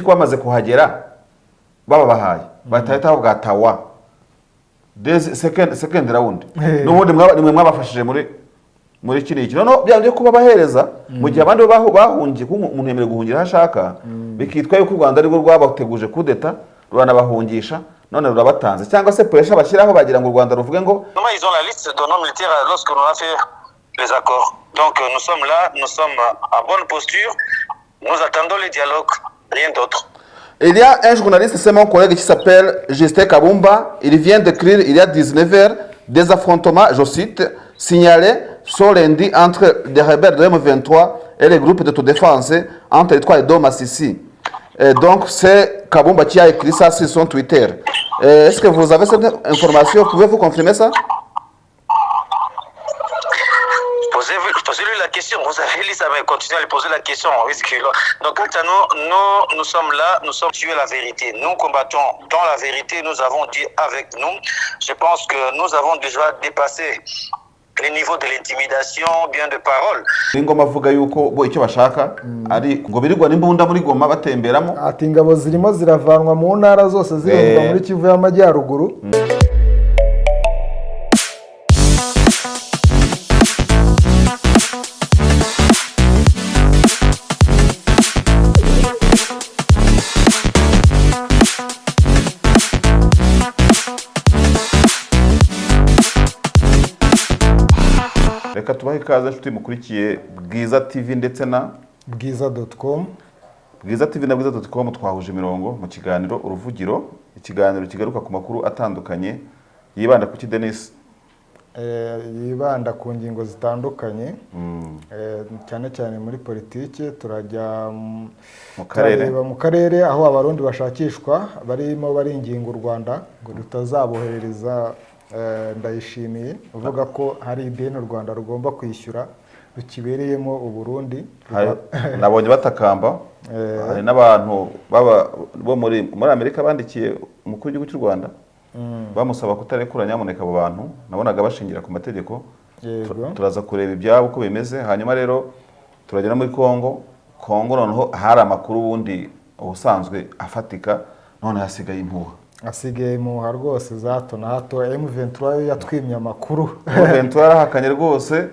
ko bamaze kuhagera baba bahaye batahita bavuga tawa second round n'ubundi nimwe mwabafashije muri kino no byanje kuba bahereza mu gihe abandi bahungiye umuntu yemerewe guhungira hashaka bikitwa yuko u Rwanda ari rwo rwabateguje kudeta ruranabahungisha none rurabatanze cyangwa se pressure bashyiraho bagira ngo u Rwanda ruvuge ngo ils ont la liste de nos militaires lorsque l'on a fait les accords. Donc nous sommes là, nous sommes en bonne posture, nous attendons le dialogue, rien d'autre. Il y a un journaliste, c'est mon collègue qui s'appelle Justin Kabumba. Il vient d'écrire il y a 19h des affrontements, je cite, signalés ce lundi entre les rebelles de M23 et les groupes d'autodéfense en territoire de Massissi. Donc c'est Kabumba qui a écrit ça sur son Twitter. Est-ce que vous avez cette information? Pouvez-vous confirmer ça? Posez-lui la question, vous avez lu ça, mais continuez à lui poser la question. Donc, nous sommes là, nous sommes tués la vérité. Nous combattons dans la vérité, nous avons Dieu avec nous. Je pense que nous avons déjà dépassé les niveaux de l'intimidation, bien de parole. Ingoma avuga yuko bo icyo bashaka ari ngo birirwa n'imbunda muri Goma batemberamo ati ingabo zirimo ziravanwa mu ntara zose zirumva muri Kivu y'Amajyaruguru. Reka tubahe ikaze nshuti mukurikiye Bwiza TV ndetse na bwiza.com. Bwiza TV na bwiza.com twahuje imirongo mu kiganiro uruvugiro, ikiganiro kigaruka ku makuru atandukanye yibanda ku Denis yibanda ku ngingo zitandukanye cyane cyane muri politike. Turajya mu karere aho abarundi bashakishwa barimo baringinga u Rwanda ngo rutazaboherereza Ndayishimiye uvuga ko hari ideni u Rwanda rugomba kwishyura rukibereyemo u Burundi. Nabonye batakamba hari n'abantu bo muri Amerika bandikiye umukuru w'igihugu cy'u Rwanda bamusaba kutarekura nyamuneka abo bantu nabonaga bashingira ku mategeko. Turaza kureba ibyabo uko bimeze. Hanyuma rero turagera muri Kongo noneho hari amakuru ubundi ubusanzwe afatika none hasigaye impuha. Asigaye muha rwose za hato na hato. M23 yatwimye amakuru. M23 yarahakanye rwose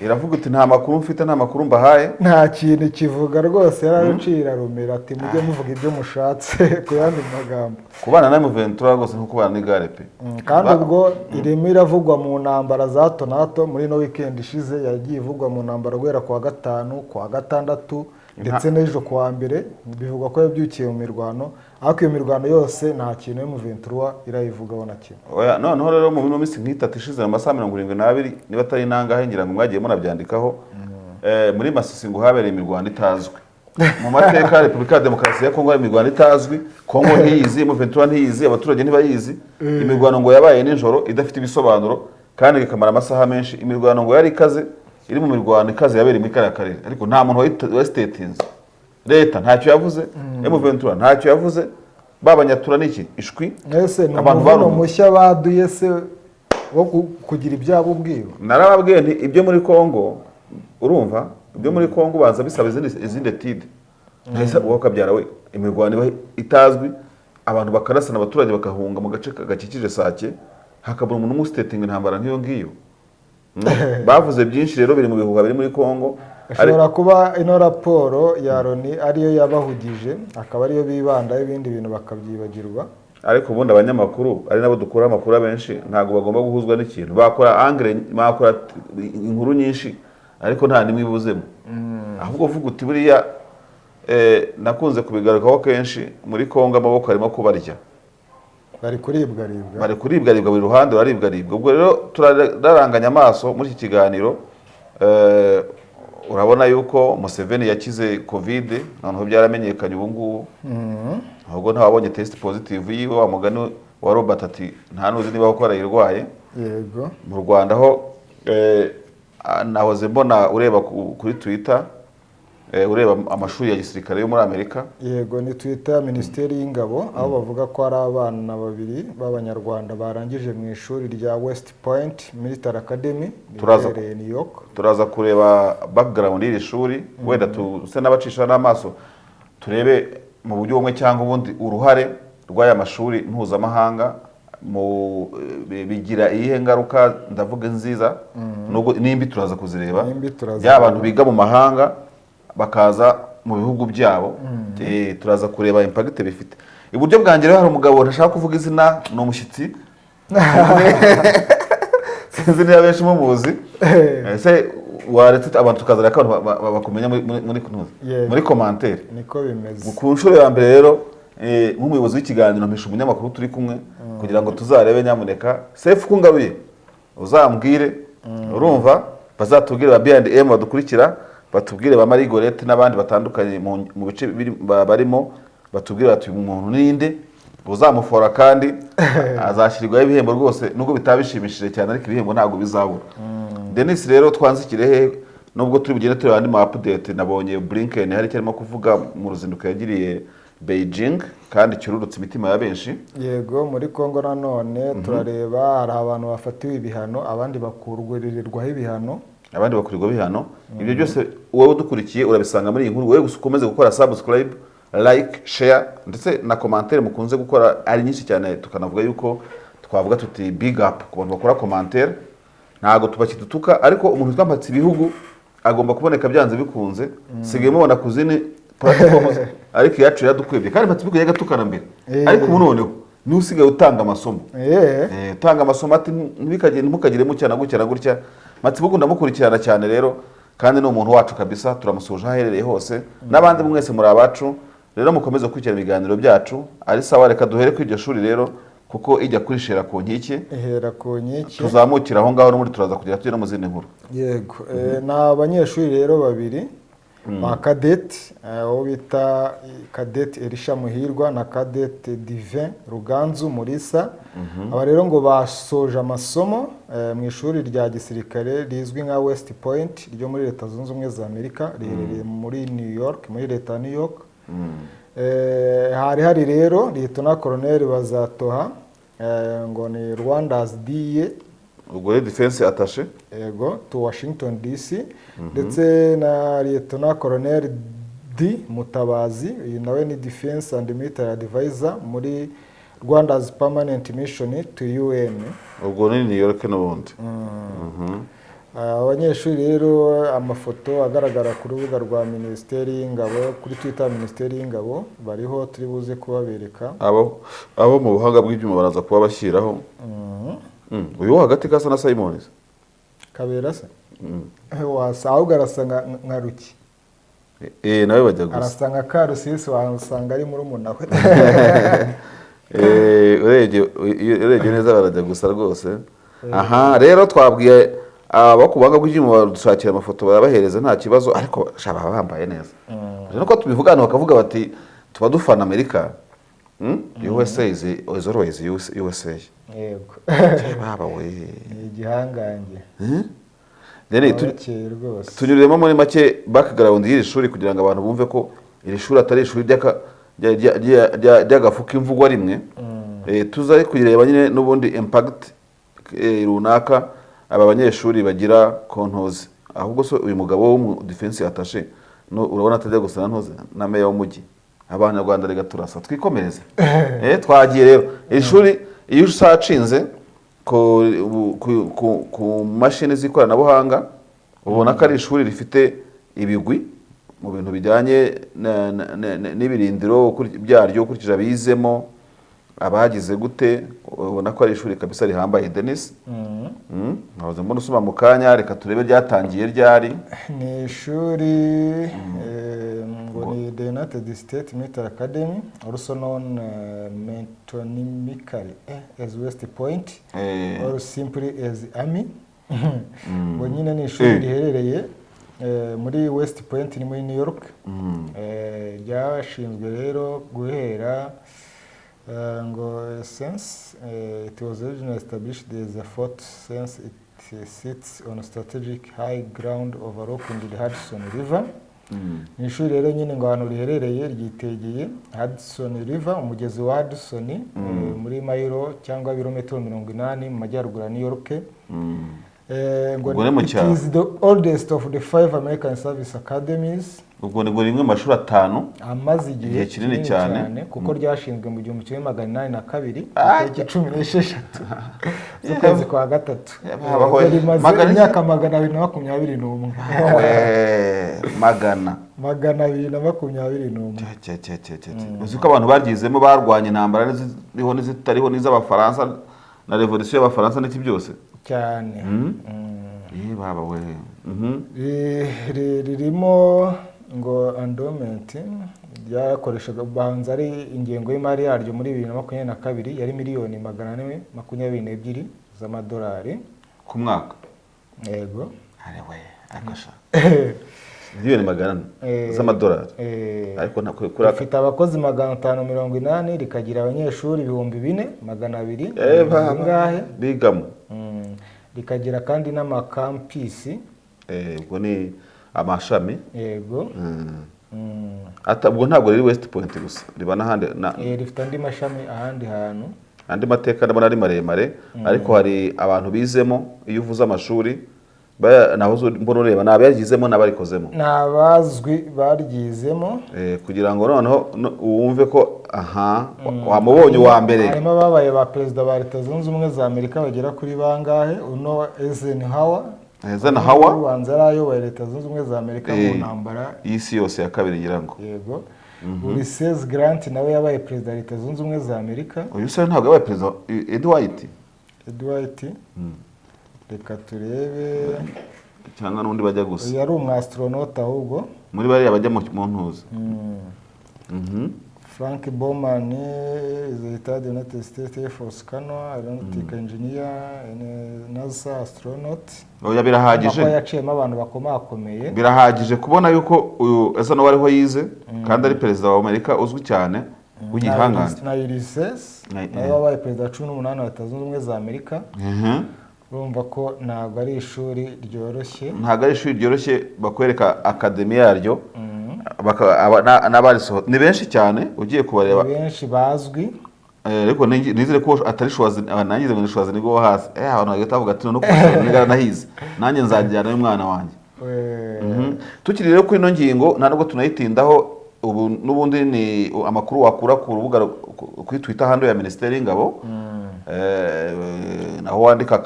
iravuga iti nta makuru mfite, nta makuru mbahaye, nta kintu kivuga rwose. Yararucira rumira ati mujye muvuga ibyo mushatse ku yandi magambo. Kubana na M23 rwose nko kubana n'igare pe. Kandi ubwo irimo iravugwa mu ntambara za hato na hato. Muri no weekend ishize yagiye ivugwa mu ntambara guhera ku wa gatanu, ku wa gatandatu ndetse n'ejo ku wa mbere. Bivugwa ko yabyukiye mu mirwano, ariko iyo mirwano yose nta kintu M23 irayivugaho na kimwe. Oya noneho rero mu minsi nk'itatu ishize mu masaha 72 niba atari nangahe ngira ngo mwagiye munabyandikaho muri Masisi ngo habereye imirwano itazwi mu mateka ya Repubulika ya Demokarasi ya Kongo. Imirwano itazwi, Kongo ntiyizi, M23 ntiyizi, abaturage ntibayizi. Imirwano ngo yabaye nijoro idafite ibisobanuro kandi ikamara amasaha menshi. Imirwano ngo yari ikaze, iri mu mirwano ikaze yabereye muri karere, ariko nta muntu wa statinze. Leta ntacyo yavuze, M23 ntacyo yavuze. Babanyatura niki ishwi ese abantu mushya baduye se wo kugira ibyabo ubwiwe. Narababwiye nti ibyo muri Kongo urumva, ibyo muri Kongo baza bisaba izindi tide. Ntese uwakabyara we imirwano itazwi, abantu bakarasana, abaturage bakahunga mu gace gakikije Sake, hakabura umuntu umustating intambara nk'iyo ngiyo. Bavuze byinshi rero biri mu bihuha biri muri Kongo. Ashobora kuba ino raporo ya Loni ariyo yabahugije, akaba ariyo bibanda ibindi bintu bakabyibagirwa. Ariko ubundi abanyamakuru ari nabo dukura amakuru abenshi ntago bagomba guhuzwa n'ikintu. Bakora angle, bakora inkuru nyinshi ariko nta nimwe ibuzemo. Ahubwo uvuga uti buriya nakunze kubigarukaho kenshi muri Kongo amaboko arimo kubarya. Bari kuribwa buri ruhande raribwa. Ubwo rero turaranganya amaso muri iki kiganiro. Urabona yuko Museveni yakize COVID, noneho byaramenyekanye ubu ngubu. Ahubwo ntabonye test positive yiwe, wa mugani wa Robert ati nta nuzi niba ko arayirwaye. Yego. Mu Rwanda ho nahoze mbona ureba kuri Twitter ureba amashuri ya gisirikare yo muri Amerika. Yego, ni Twitter ya Minisiteri y'Ingabo aho bavuga ko ari abana babiri b'Abanyarwanda barangije mu ishuri rya West Point Military Academy muri New York. Turaza kureba background y'iri shuri, wenda tuse n'abacisha n'amaso turebe mu buryo bumwe cyangwa ubundi uruhare rw'aya mashuri mpuzamahanga bigira iyihe ngaruka ndavuga nziza nubwo nimbi turaza kuzireba ya abantu biga mu mahanga bakaza mu bihugu byabo turaza kureba impact bifite. Iburyo bwanjye rero hari umugabo ntashaka kuvuga izina, ni umushyitsi sinzi niba benshi mumuzi ese waretse abantu tukazana ko bakumenya muri commentaire. Niko bimeze. Ku nshuro ya mbere rero nk'umuyobozi w'ikiganiro mpisha umunyamakuru turi kumwe kugira ngo tuzarebe nyamuneka Sefu kungaruye uzambwire urumva bazatubwire ba B&M badukurikira batubwire ba Marigolette n'abandi batandukanye mu bice barimo batubwire bati umuntu ninde uzamufora kandi azashyirirwaho ibihembo rwose nubwo bitabishimishije cyane ariko ibihembo ntabwo bizabura. Denis rero twanzikire he nubwo turi bugende tureba andi ma update. Nabonye Blinken hari cyarimo kuvuga mu ruzinduko yagiriye Beijing kandi cyururutse imitima ya benshi. Yego muri Kongo nanone turareba hari abantu bafatiwe ibihano abandi bakurwirirwaho ibihano. Ibyo byose wowe udukurikiye urabisanga muri iyi nkuru. Wowe ukomeze gukora subscribe, like, share ndetse na commentaire mukunze gukora ari nyinshi cyane. Tukanavuga yuko twavuga tuti big up ku bantu bakora commentaire, ntago tubakidutuka ariko umuntu twampatse ibihugu agomba kuboneka byanze bikunze. Sigaye mubona kuzine platforms ariko yacu yadukwebye kandi mpatse bigo yagatukana mbere ariko ubu noneho ni usigaye utanga amasomo utanga amasomo ati ntimukagire mucyana gutya mpatse bigo ndamukurikirana cyane rero kandi ni umuntu wacu kabisa. Turamusuje aherereye hose n'abandi mwese muri abacu rero mukomeze gukurikirana ibiganiro byacu. Ari sawa, reka duhere ku iryo shuri rero kuko ijya kurishera ku nkiki tuzamukira aho ngaho muri turaza kugira tujye no mu zindi nkuru. Yego na abanyeshuri rero babiri ba Cadette aho bita Cadette Elisha Muhirwa na Cadette Divin Ruganzu Murisa. Aba rero ngo basoje amasomo mu ishuri rya gisirikare rizwi nka West Point ryo muri Leta Zunze Ubumwe za Amerika riherereye muri New York, muri Leta ya New York. Hari rero Lieutenant Colonel Bazatoha ngo ni Rwanda's DA ubwo defense attaché yego to Washington DC ndetse na Lieutenant Colonel D Mutabazi uyu nawe ni Defense and Military Advisor muri Rwanda's Permanent Mission to UN. Ubwo ni New York n'ubundi. Abanyeshuri rero amafoto agaragara ku rubuga rwa Minisiteri y'Ingabo kuri Twitter Minisiteri y'Ingabo bariho turi buze kubabereka abo mu buhanga bw'ibyuma baraza kuba bashyiraho. Uyu wo hagati gasa na Simon Kabera se wasa ahubwo arasanga nka Ruki nawe bajya gusa arasanga Karusisi wasanga ari muri umunawe urebye neza barajya gusa rwose. Aha rero twabwiye abakubanga bw'ibyuma badushakira amafoto barabahereza nta kibazo ariko shaba bambaye neza. Nuko tubivugana bakavuga bati tuba dufana Amerika. USA is always USA. Yego. Baba we. Igihangange. Tunyuremo muri make background y'iri shuri kugira ngo abantu bumve ko iri shuri atari ishuri ry'agafuka imvugwa rimwe. Tuza kuyireba nyine n'ubundi impact runaka aba banyeshuri bagira kontozi. Ahubwo so uyu mugabo wo mu defense attaché no urabona atajya gusa ntoze na meya w'umujyi. Abanyarwanda rega turasa twikomereze. Twagiye rero iri shuri iyo usacinze ku mashini z'ikoranabuhanga ubona ko ari ishuri rifite ibigwi mu bintu bijyanye n'ibirindiro byaryo ukurikije abizemo abagize gute ubona ko ari ishuri kabisa rihambaye. Denis nahoze mbona usoma mu kanya reka turebe ryatangiye ryari. Ni ishuri ngo ni the United States Military Academy also known metonymically as West Point or simply as Army. Ngo nyine ni ishuri riherereye muri West Point ni muri New York. Ryashinzwe rero guhera ngo since it was originally established as a fort since it sits on a strategic high ground overlooking the Hudson River. Ni ishuri rero nyine ngo ahantu riherereye ryitegeye Hudson River umugezi wa Hudson muri mayiro cyangwa ibirometero 80 mu majyaruguru ya New York. ngo it is the oldest of the 5 American Service Academies. ubwo ni rimwe mu mashuri 5 amaze igihe kinini cyane kuko ryashinzwe mu 1882 tariki 16 z'ukwezi kwa gatatu. Rimaze imyaka 221 uzi ko abantu baryizemo barwanye intambara ziriho n'izitariho n'iz'abafaransa na revolution y'abafaransa n'iki byose cyane. baba we ririmo ngo endowment ryakoreshaga banza ari ingengo y'imari yaryo muri 2022 yari miliyoni 422 z'amadolari ku mwaka. Yego arewe akasha miliyoni 400 z'amadolari ariko nakuri afite abakozi 580 rikagira abanyeshuri 4200 ngahe bigamo. Rikagira kandi n'amakampisi ubwo ni amashami. Yego ubwo ntabwo riri West Point gusa riba n'ahandi rifite andi mashami ahandi hantu. Andi mateka ndabona ari maremare ariko hari abantu bizemo iyo uvuze amashuri naho mbona ureba nabaryizemo n'abarikozemo nabazwi baryizemo kugira ngo noneho wumve ko wamubonye wa mbere. Harimo babaye ba perezida ba Leta Zunze Ubumwe za Amerika bagera kuri bangahe. Uno Eisenhower ubanza arayoboye Leta Zunze Ubumwe za Amerika mu ntambara y'isi yose ya kabiri ngira ngo. Yego Ulysses Grant nawe yabaye perezida wa Leta Zunze Ubumwe za Amerika. Uyu se ntabwo yabaye perezida Edward reka turebe cyangwa n'undi bajya gusa. Yari umwastronaut ahubwo muri bariya bajya mu ntuza. Frank Borman is a retired United States Air Force Colonel, aeronautic engineer, NASA astronaut. Oya birahagije. Aho yaciyemo abantu bakomakomeye. Birahagije kubona yuko uyu asa no wariho yize kandi ari perezida wa Amerika uzwi cyane w'igihangane. Na Ulysses nawe wabaye perezida wa 18 wa Leta Zunze Ubumwe za Amerika. Urumva ko ntabwo ari ishuri ryoroshye bakwereka akademi yaryo n'abarisohotse ni benshi cyane ugiye kubareba. Benshi bazwi ariko nizere ko atari shwazi nangize ngo shwazi nigo wo hasi abantu bagatavuga ati no kwigana nahize nanjye nzajyana n'umwana wanjye. Tukiri rero kuri ino ngingo nta nubwo tunayitindaho ubu n'ubundi ni amakuru wakura ku rubuga kuri Twitter hando ya Ministeri y'Ingabo naho wandika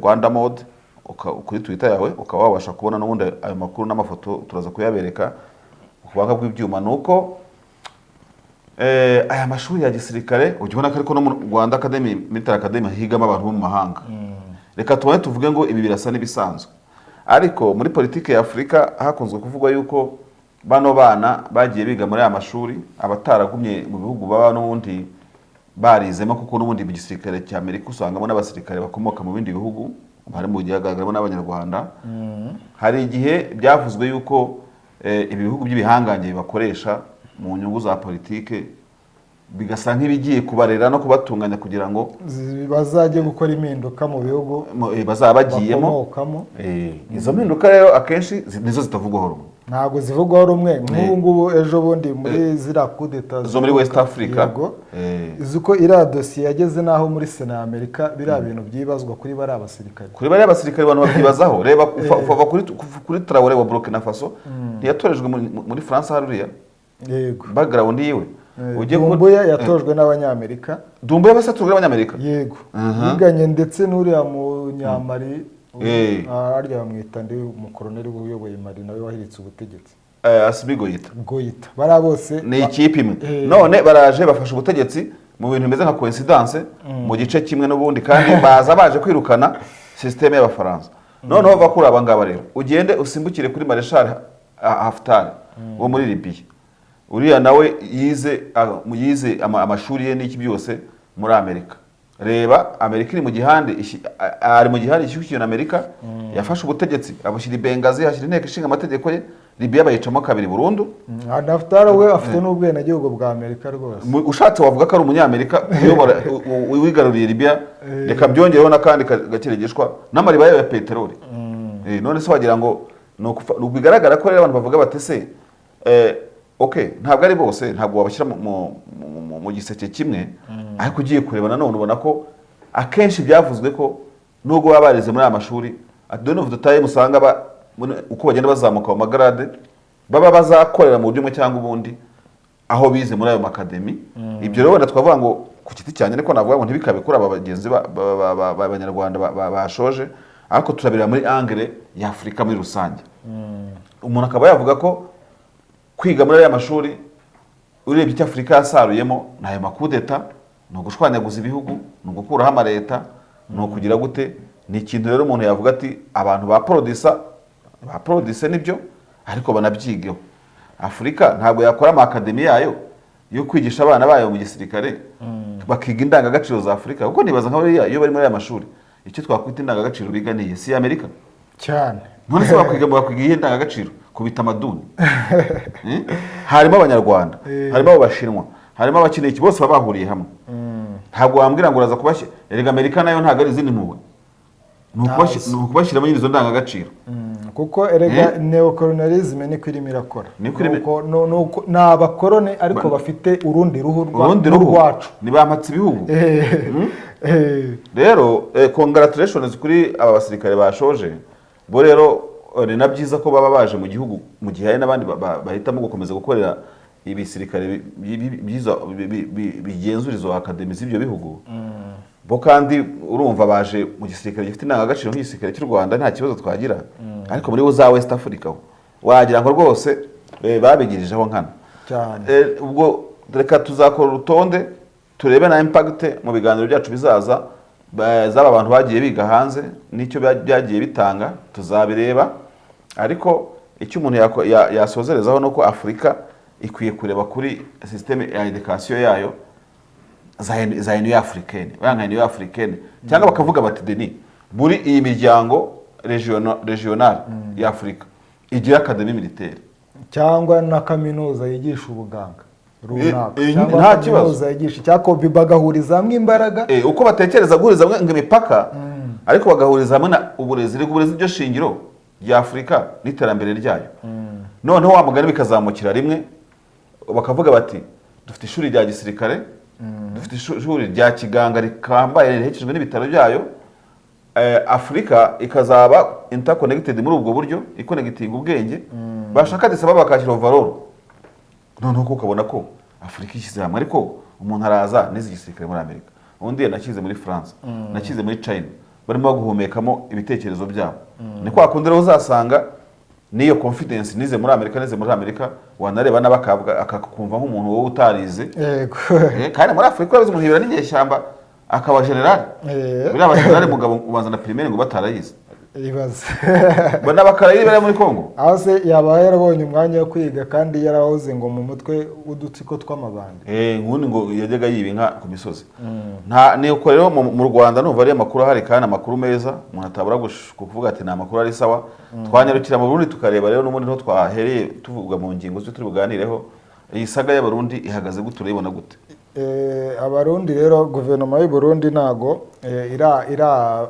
@Rwanda Mode kuri Twitter yawe ukaba wabasha kubona n'ubundi ayo makuru n'amafoto turaza kuyabereka kubanga bw'ibyuma nuko aya mashuri ya gisirikare ujyona ko no mu Rwanda Academy Military Academy higamo abantu bo mu mahanga. Reka tubone tuvuge ngo ibi birasa n'ibisanzwe ariko muri politike ya Afrika hakunzwe kuvugwa yuko bano bana bagiye biga muri aya mashuri abataragumye mu bihugu baba n'ubundi barizemo kuko n'ubundi mu gisirikare cya Amerika usangamo n'abasirikare bakomoka mu bindi bihugu bari mu gihagaramo n'abanyarwanda. Hari igihe byavuzwe yuko ibihugu by'ibihangange bakoresha mu nyungu za politike bigasa nk'ibigiye kubarera no kubatunganya kugira ngo bazajye gukora impinduka mu bihugu bazabagiyemo. Izo mpinduka rero akenshi nizo zitavugwaho rumwe. Ntabwo zivugwaho rumwe nk'ubu ejo bundi muri zira coup d'etat zo muri West Africa. Izuko iriya dosiye yageze naho muri Sena ya Amerika biriya bintu byibazwa kuri bari abasirikare. Kuri bari abasirikare abantu babyibazaho. Reba kuva kuri Traoré wa Burkina Faso ntiyatorejwe muri France haruriya. Yego. Background yiwe. Dumbuya yatojwe n'abanyamerika. Dumbuya basaturwe n'abanyamerika. Yego. Yiganye ndetse n'uriya munyamari arya bamwita ndi umukoloneli uyoboye Mali nawe wahiritse ubutegetsi. Asimi Goyita. Bara bose ni ikipe imwe. None baraje bafasha ubutegetsi mu bintu bimeze nka coincidence mu gice kimwe n'ubundi kandi baje kwirukana systeme y'abafaransa. Noneho bava kuri abangaba rero ugende usimbukire kuri Marshal Haftar wo muri Libya. Uriya nawe yize amashuri ye n'iki byose muri Amerika. Reba Amerika iri mu gihande ari mu gihande cy'ukiyo na Amerika yafashe ubutegetsi abushyira Bengazi hashyira inteko ishinga amategeko ye Libya bayicamo kabiri burundu. Haftar we afite n'ubwene gihugu bwa Amerika rwose. Ushatse wavuga ko ari umunyamerika uyobora wigaruriye Libya reka byongereho nakandi gakiregeshwa n'amariba ya peteroli. None se wagira ngo no bigaragara ko rero abantu bavuga batese okay ntabwo ari bose ntabwo wabashyira mu giseke kimwe ariko ugiye kureba nanone ubona ko akenshi byavuzwe ko nubwo baba barize muri aya mashuri at the end of the time usanga uko bagenda bazamuka mu magarade baba bazakorera mu buryo bumwe cyangwa ubundi aho bize muri ayo makademi. Ibyo rero wenda twavuga ngo ku giti cyane niko navuga ngo ntibikabe kuri aba bagenzi b'abanyarwanda bashoje, ariko turabira muri angle ya Afurika muri rusange. Umuntu akaba yavuga ko kwiga muri aya mashuri urebye icyo Afurika yasaruyemo ni ayo makudeta, ni ugushwanyaguza ibihugu, ni ugukuraho amaleta, ni ukugira gute. Ni ikintu rero umuntu yavuga ati abantu ba produce nibyo ariko banabyigeho. Afurika ntabwo yakora amakademi yayo yo kwigisha abana bayo mu gisirikare bakiga indangagaciro za Afurika, kuko nibaza nka iyo bari muri aya mashuri icyo twakwita indangagaciro biga ni si Amerika cyane. None se bakwiga iyi ndangagaciro kubita amaduni. Harimo abanyarwanda, harimo abashinwa, harimo abakeneye iki, bose baba bahuriye hamwe. Ntabwo wambwira ngo uraza kubashyira erega Amerika nayo ntabwo ari izindi mpuwe, ni ukubashyiramo izo ndangagaciro. Kuko erega neocolonialism niko irimo irakora, ni abakorone ariko bafite urundi ruhu rwacu, ni bampatse ibihugu. Rero congratulations kuri aba basirikare bashoje bo. Rero ni na byiza ko baba baje mu gihugu mu gihe hari n'abandi bahitamo gukomeza gukorera ibisirikare bigenzurizo akademi z'ibyo bihugu. Bo kandi urumva baje mu gisirikare gifite indangagaciro nk'igisirikare cy'u Rwanda nta kibazo twagira. Ariko muri za West Africa wagira ngo rwose babigirijeho nkana cyane. Ubwo reka tuzakora urutonde turebe na impact mu biganiro byacu bizaza z'aba bantu bagiye biga hanze n'icyo byagiye bitanga tuzabireba. Ariko icyo umuntu yasozerezaho nuko Afurika ikwiye kureba kuri systeme ya education yayo za Union Africaine, Union Africaine, cyangwa bakavuga bati deni muri iyi miryango regional ya Afurika igira academy militaire cyangwa na kaminuza yigisha ubuganga runaka, nta kibazo yigisha cyako bibagahuriza hamwe imbaraga uko batekereza guhuriza hamwe imipaka, ariko bagahuriza hamwe na uburezi ryo shingiro rya Afurika n'iterambere ryayo. Noneho wa mugani bikazamukira rimwe bakavuga bati dufite ishuri rya gisirikare, dufite ishuri rya kiganga rikambaye rihekejwe n'ibitaro byayo. Afurika ikazaba interconnected muri ubwo buryo, iconnecting ubwenge bashaka desaba bakashyira overall. Noneho ko ukabona ko Afurika ishyize hamwe. Ariko umuntu araza n'izi gisirikare muri Amerika, undi yanakize muri France, nakize muri China, barimo guhumekamo ibitekerezo byabo. Ni kwa kundi rero uzasanga niyo confidence nize muri Amerika wanareba n'abakabwa akakumva nk'umuntu wowe utarize. Kandi muri Afurika urabizi umuntu yibera n'inyeshyamba akaba general. Biriya general mugabo ubanza na primaire ngo batarayize ibaze bana bakarayiri bari muri Kongo, aho se yaba yarabonye umwanya wo kwiga kandi yarahoze ngo mu mutwe udutsiko tw'amabandi. Ngundi ngo yajyaga yiba inka ku misozi. Nta ni uko rero mu Rwanda numva ari amakuru ahari kandi amakuru meza umuntu atabura kuvuga ati ni amakuru ari sawa. Twanyarukira mu Burundi tukareba rero n'ubundi nto twahereye tuvuga mu ngingo zo turi buganireho. Iyi saga y'Abarundi ihagaze gute, urayibona gute? Abarundi rero guverinoma y'u Burundi nago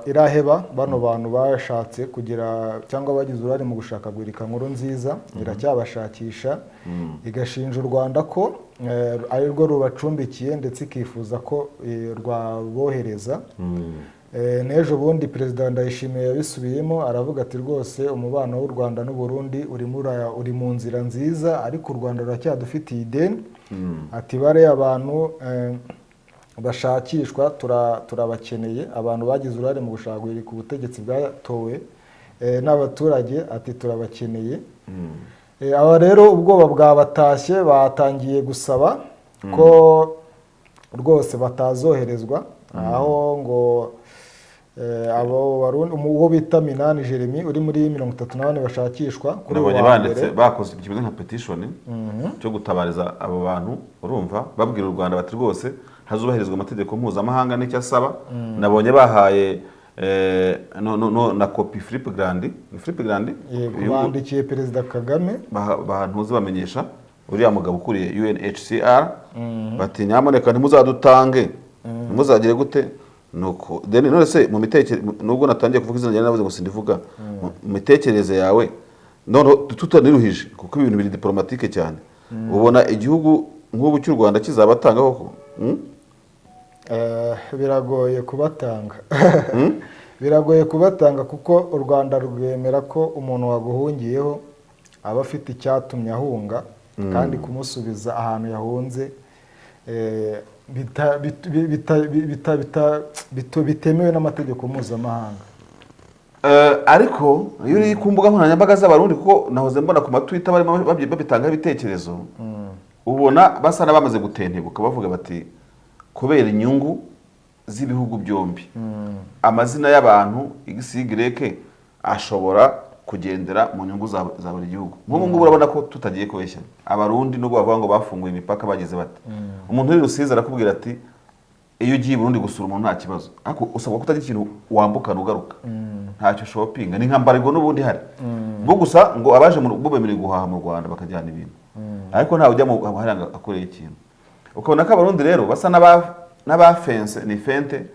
iraheba bano bantu bashatse kugira cyangwa bagize urari mu gushaka guhirika nkuru nziza, iracyabashakisha igashinja u Rwanda ko ari rwo rubacumbikiye ndetse ikifuza ko rwabohereza. N'ejo bundi Perezida Ndayishimiye yabisubiyemo aravuga ati rwose umubano w'u Rwanda n'u Burundi uri mu nzira nziza, ariko u Rwanda ruracyadufitiye ideni. Ati bare abantu bashakishwa turabakeneye, abantu bagize urare mu gushaka guhirika ubutegetsi bwatowe n'abaturage, ati turabakeneye. Aba rero ubwoba bwabatashye batangiye gusaba ko rwose batazoherezwa, aho ngo abo Barundi uwo bita Minani Jeremy uri muri 34 bashakishwa kuri uwo banditse bakoze ikibazo nka petition cyo gutabariza abo bantu. Urumva babwira u Rwanda bati rwose hazubahirizwa amategeko mpuzamahanga n'icyo asaba. Nabonye bahaye na copy Philippe Grandi bandikiye Perezida Kagame bahantuze bamenyesha uriya mugabo ukuriye UNHCR bati nyamuneka ntimuzadutange, ntimuzagire gute. Nuko deni none se mu mitekerereze nubwo natangiye kuvuga izina navuze ngo sindivuga mu mitekerereze yawe none tutaniruhije kuko ibintu biri diplomatique cyane. Ubona igihugu nk'ubu cy'u Rwanda kizabatangaho ko biragoye kubatanga biragoye kubatanga kuko u Rwanda rwemera ko umuntu waguhungiyeho aba afite icyatumye ahunga kandi kumusubiza ahantu yahunze bitemewe n'amategeko mpuzamahanga. Ariko iyo uri ku mbuga nkoranyambaga z'abarundi kuko nahoze mbona ku matwita barimo babitangaho ibitekerezo ubona basa n'abamaze gutentebuka bavuga bati kubera inyungu z'ibihugu byombi amazina y'abantu XY ashobora kugendera mu nyungu za buri gihugu. Nk'ubu ngubu urabona ko tutagiye kubeshya abarundi nubwo bavuga ngo bafunguye imipaka bageze bati umuntu uri Rusizi arakubwira ati iyo ugiye Burundi gusura umuntu nta kibazo ariko usabwa kutagira ikintu wambukana ugaruka ntacyo shopping ni nkambarego n'ubundi hari bwo gusa ngo abaje mu rugo bemerewe guhaha mu Rwanda bakajyana ibintu ariko ntawe ujya mu haranga akoreye ikintu. Ukabona ko abarundi rero basa n'abafense ni fente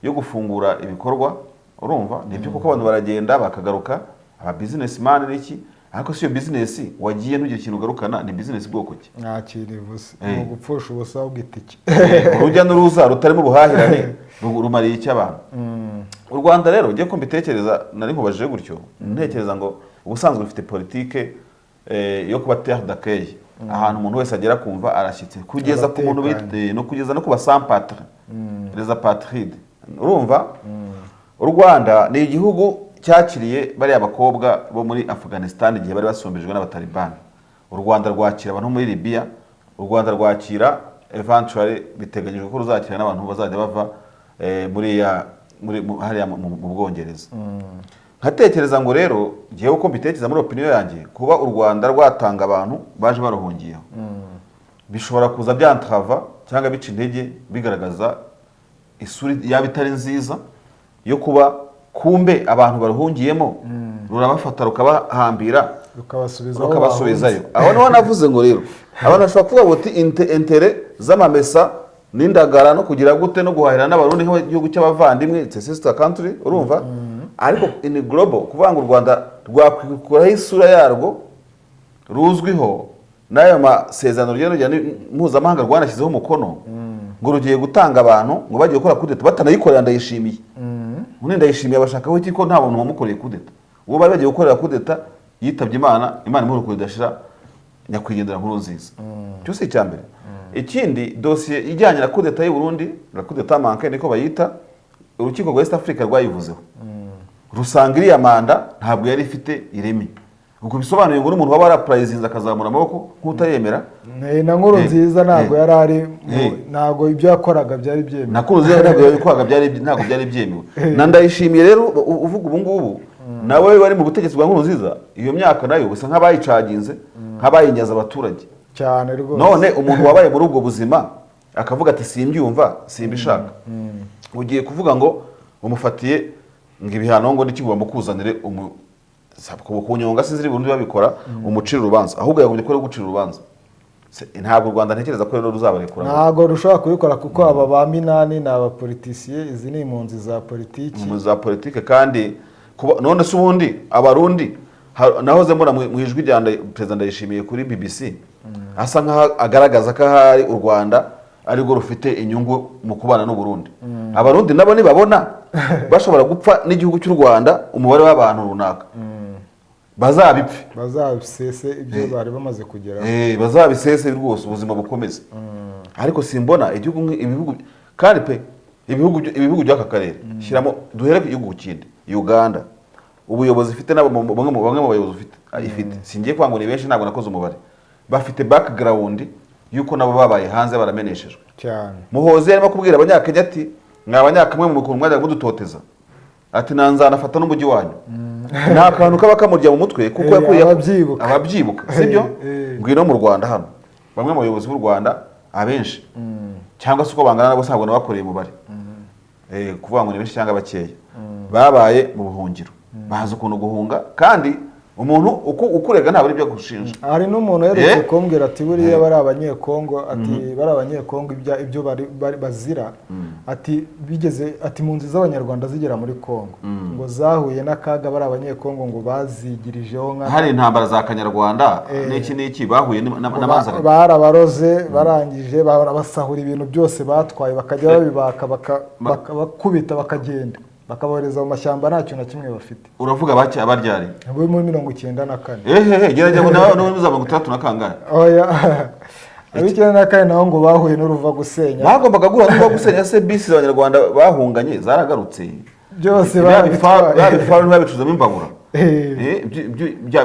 yo gufungura ibikorwa urumva nibyo kuko abantu baragenda bakagaruka aba businessman n'iki ariko si yo business wagiye ntugire ikintu ugarukana ni business bwoko ki nta kintu ivuze mu gupfusha ubusa bw'itike urujya n'uruza rutarimo ubuhahirane rumariye icy'abantu. U Rwanda rero ugiye ko mbitekereza nari nkubajije gutyo ntekereza ngo ubusanzwe ufite politike yo kuba terre d'accueil ahantu umuntu wese agera kumva arashyitse kugeza ku muntu no kugeza no kuba sans patrie les apatrides urumva. U Rwanda ni igihugu cyakiriye bari abakobwa bo muri Afghanistan igihe bari basombejwe n'abatalibani. U Rwanda rwakira abantu muri Libya, u Rwanda rwakira eventually biteganyijwe ko ruzakira n'abantu bazajya bava muri hariya mu Bwongereza. Nkatekereza ngo rero ngiye uko mbitekereza muri opinion yanjye kuba u Rwanda rwatanga abantu baje baruhungiyeho bishobora kuza byantrava cyangwa bica intege bigaragaza isuri yaba itari nziza yo kuba kumbe abantu baruhungiyemo rurabafata rukabahambira rukabasubizayo. Aho niho navuze ngo rero abantu bashobora kuvuga ngo intere z'amamesa n'indagara no kugira gute no guhahira n'abarundi nk'igihugu cy'abavandimwe it's a sister country urumva ariko in global kuvuga ngo u Rwanda rwakwikuraho isura yarwo ruzwiho n'ayo masezerano mpuzamahanga rwanashyizeho umukono ngo rugiye gutanga abantu ngo bagiye gukora kudeta batanayikorera ndayishimiye ubundi ndayishimiye abashakaho iki ko nta muntu wamukoreye kudeta uwo bari bagiye gukorera kudeta yitabye Imana imuri kudashira nyakwigendera nkuru nziza cyo si cyambere. Ikindi dosiye ijyanye na kudeta y'u Burundi la kudeta manke niko bayita urukiko rwa East Africa rwayivuzeho rusanga iriya manda ntabwo yari ifite ireme ubwo bisobanuye ngo n'umuntu waba araprayizinze akazamura amaboko nk'utayemera na nkuru nziza ntabwo yari ari ntabwo ibyo yakoraga byari byemewe na nkuru nziza ntabwo yakoraga ntabwo byari byemewe na ndayishimiye rero uvuga ubu ngubu nawe wari mu butegetsi bwa nkuru nziza iyo myaka nayo bisa nk'abayicaginze nk'abayinyaza abaturage cyane rwose. None umuntu wabaye muri ubwo buzima akavuga ati simbyumva simbishaka ugiye kuvuga ngo umufatiye ngo ibihano ngo n'ikigwa mukuzanire kunyonga sinziri Burundi babikora umucira urubanza ahubwo yagombye ko gucira urubanza. Ntabwo u Rwanda ntekereza ko rero ruzabarekura ntabwo rushobora kubikora kuko aba ba Minani ni abapolitisiye izi ni impunzi za politiki kandi none se ubundi abarundi nahoze mbona mu ijwi rya Perezida Ndayishimiye kuri BBC asa nkaho agaragaza ko ahari u Rwanda ariko rufite inyungu mu kubana n'u Burundi. Abarundi nabo nibabona bashobora gupfa n'igihugu cy'u Rwanda umubare w'abantu runaka bazabisese ibyo bari bamaze kugeraho bazabisese rwose ubuzima bukomeze. Ariko simbona ibihugu kandi pe ibihugu by'aka karere shyiramo duhere ku gihugu kindi Uganda ubuyobozi ifite bamwe mu bayobozi ifite singiye kwanga ni benshi ntabwo nakoze umubare bafite background yuko nabo babaye hanze barameneshejwe cyane. Muhozi arimo kubwira abanyakenya ati mwabanyakamwe mu kuntu mwajya mudutoteza ati nanzanafata n'umujyi wanyu nta kantu kaba kamurya mu mutwe kuko yakuriye ababyibuka sibyo ngwino mu Rwanda hano bamwe mu bayobozi b'u Rwanda abenshi cyangwa se uko bangana nabo ntabwo nabakoreye umubare kuvuga ngo ni benshi cyangwa bakeya babaye mu buhungiro bazi ukuntu guhunga kandi umuntu ukurega ntabwo ari byo gushinja. Hari n'umuntu yeretse kumbwira ati buriya bari abanyekongo ati bari abanyekongo ibyo bazira ati bigeze ati impunzi z'abanyarwanda zigera muri Kongo ngo zahuye n'akaga bari abanyekongo ngo bazigirijeho nka hari intambara za Kanyarwanda n'iki bahuye n'amazara barabaroze barangije barabasahura ibintu byose batwaye bakajya babibaka bakubita bakagenda bakabohereza mu mashyamba nta kintu na kimwe bafite. Uravuga bake abaryari bo muri 94. gerageza nawe n'uzaba gutatu na kangahe oya abikira na kane naho ngo bahuye n'uruva gusenya bagombaga guhura n'uruva gusenya se bisi abanyarwanda bahunganye zaragarutse byose babifaru ntibabicuzamo imbabura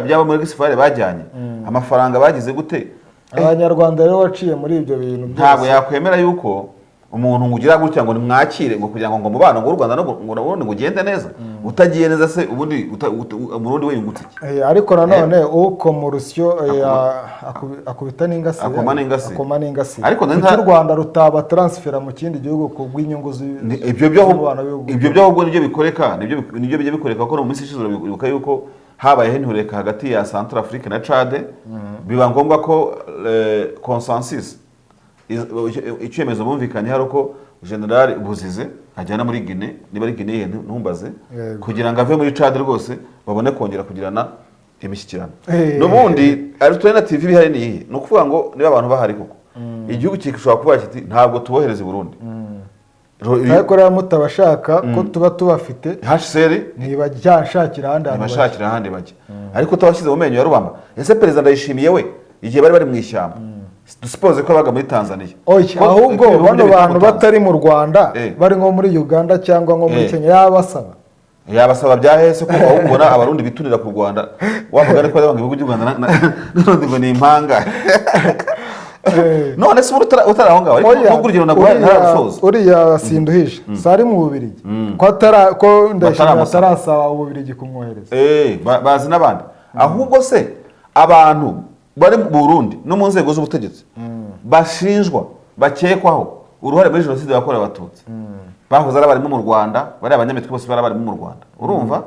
byaba muri gisifare bajyanye amafaranga bagize gute abanyarwanda rero waciye muri ibyo bintu byose ntabwo yakwemera yuko umuntu ngugira gutya ngo nimwakire ngo kugira ngo mubano ngo u Rwanda ngo ugende neza utagiye neza se ubundi umurundi we yungutse iki ariko nanone uko mu rusyo akubita n'ingasi akoma n'ingasi ariko n'u Rwanda rutaba transfera mu kindi gihugu ku bw'inyungu ibyo byo ahubwo nibyo bikoreka nibyo bijya bikoreka ko no mu minsi ishize bibuka yuko habayeho intureka hagati ya Centrafrique na Chad biba ngombwa ko consensus icyemezo bumvikanye hari uko General Buzize ajyana muri Guinea niba ari Guinea ntumbaze kugira ngo ave muri Chad rwose babone kongera kugirana imishyikirano n'ubundi alternative bihari ni iyi no kuvuga ngo niba abantu bahari koko igihugu kishobora kuba kiti ntabwo tubohereza i Burundi ariko rero mutabashaka ko tuba tubafite HCR niba cyashakira ahandi bajya ariko utabashyize mu menyo ya rubamba ese president Ndayishimiye we igihe bari mu ishyamba dusipoze ko baga muri Tanzania ahubwo bano bantu batari mu Rwanda bari nko muri Uganda cyangwa nko muri Kenya yabasaba byahese ko ahubona abarundi biturira ku Rwanda wamugane ko abanga ibihugu by'u Rwanda n'undi ngo ni impanga none se utarahonga ariko n'ugurugiro naguhaye ntarasoza uriya Sinduhije sari mu Bubiligi ko Ndayishimiye atarasaba Ububiligi kumwohereza bazi n'abandi ahubwo se abantu bari mu Burundi no mu nzego z'ubutegetsi bashinjwa bakekwaho uruhare muri jenoside yakorewe abatutsi bahoze ari barimo mu Rwanda bari abanyamitwe bose bari barimo mu Rwanda urumva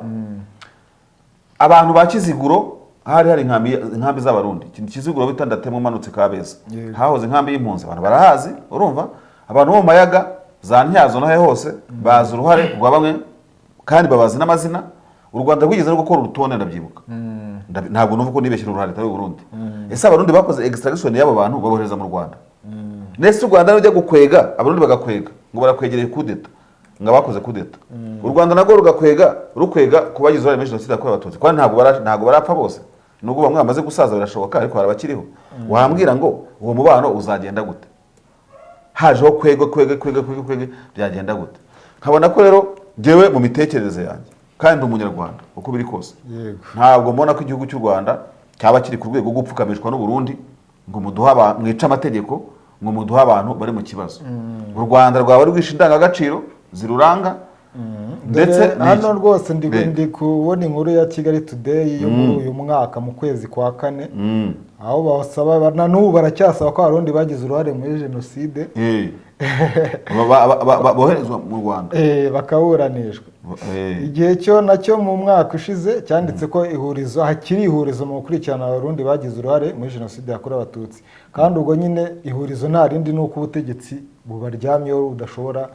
abantu ba Kiziguro hari inkambi z'abarundi Kiziguro bitandatemo umanutse Kabeza hahoze inkambi y'impunzi abantu barahazi urumva abantu bo mu Mayaga za Ntyazo nahe hose bazi uruhare rwa bamwe kandi babazi n'amazina u Rwanda rwigeze no gukora urutonde ndabyibuka ntabwo numva ko nibeshyira uruhare tari Burundi ese abarundi bakoze extraction y'abo bantu babohereza mu Rwanda nese u Rwanda rujya gukwega abarundi bagakwega ngo barakwegereye kudeta ngo bakoze kudeta u Rwanda nago rukwega kubagize uruhare muri jenoside yakorewe abatutsi kandi ntabwo barapfa bose nubwo bamwe bamaze gusaza birashoboka ariko harabakiriho wambwira ngo uwo mubano uzagenda gute hajeho kwega byagenda gute nkabona ko rero jewe mu mitekerereze yanjye kandi umunyarwanda uko biri kose ntabwo mbona ko igihugu cy'u Rwanda cyaba kiri ku rwego gupfukamishwa n'u Burundi ngo mwica amategeko ngo muduha abantu bari mu kibazo u Rwanda rwaba rwishe indangagaciro ziruranga ndetse hano rwose ndi kubona inkuru ya Kigali Today yo muri uyu mwaka mu kwezi kwa 4 aho basaba na n'ubu baracyasaba ko abarundi bagize uruhare muri jenoside boherezwa mu Rwanda bakaburanishwa igihe cyo nacyo mu mwaka ushize cyanditse ko hakiri ihurizo mu gukurikirana abarundi bagize uruhare muri jenoside yakorewe abatutsi kandi ubwo nyine ihurizo nta rindi nuko ubutegetsi bubaryamyeho udashobora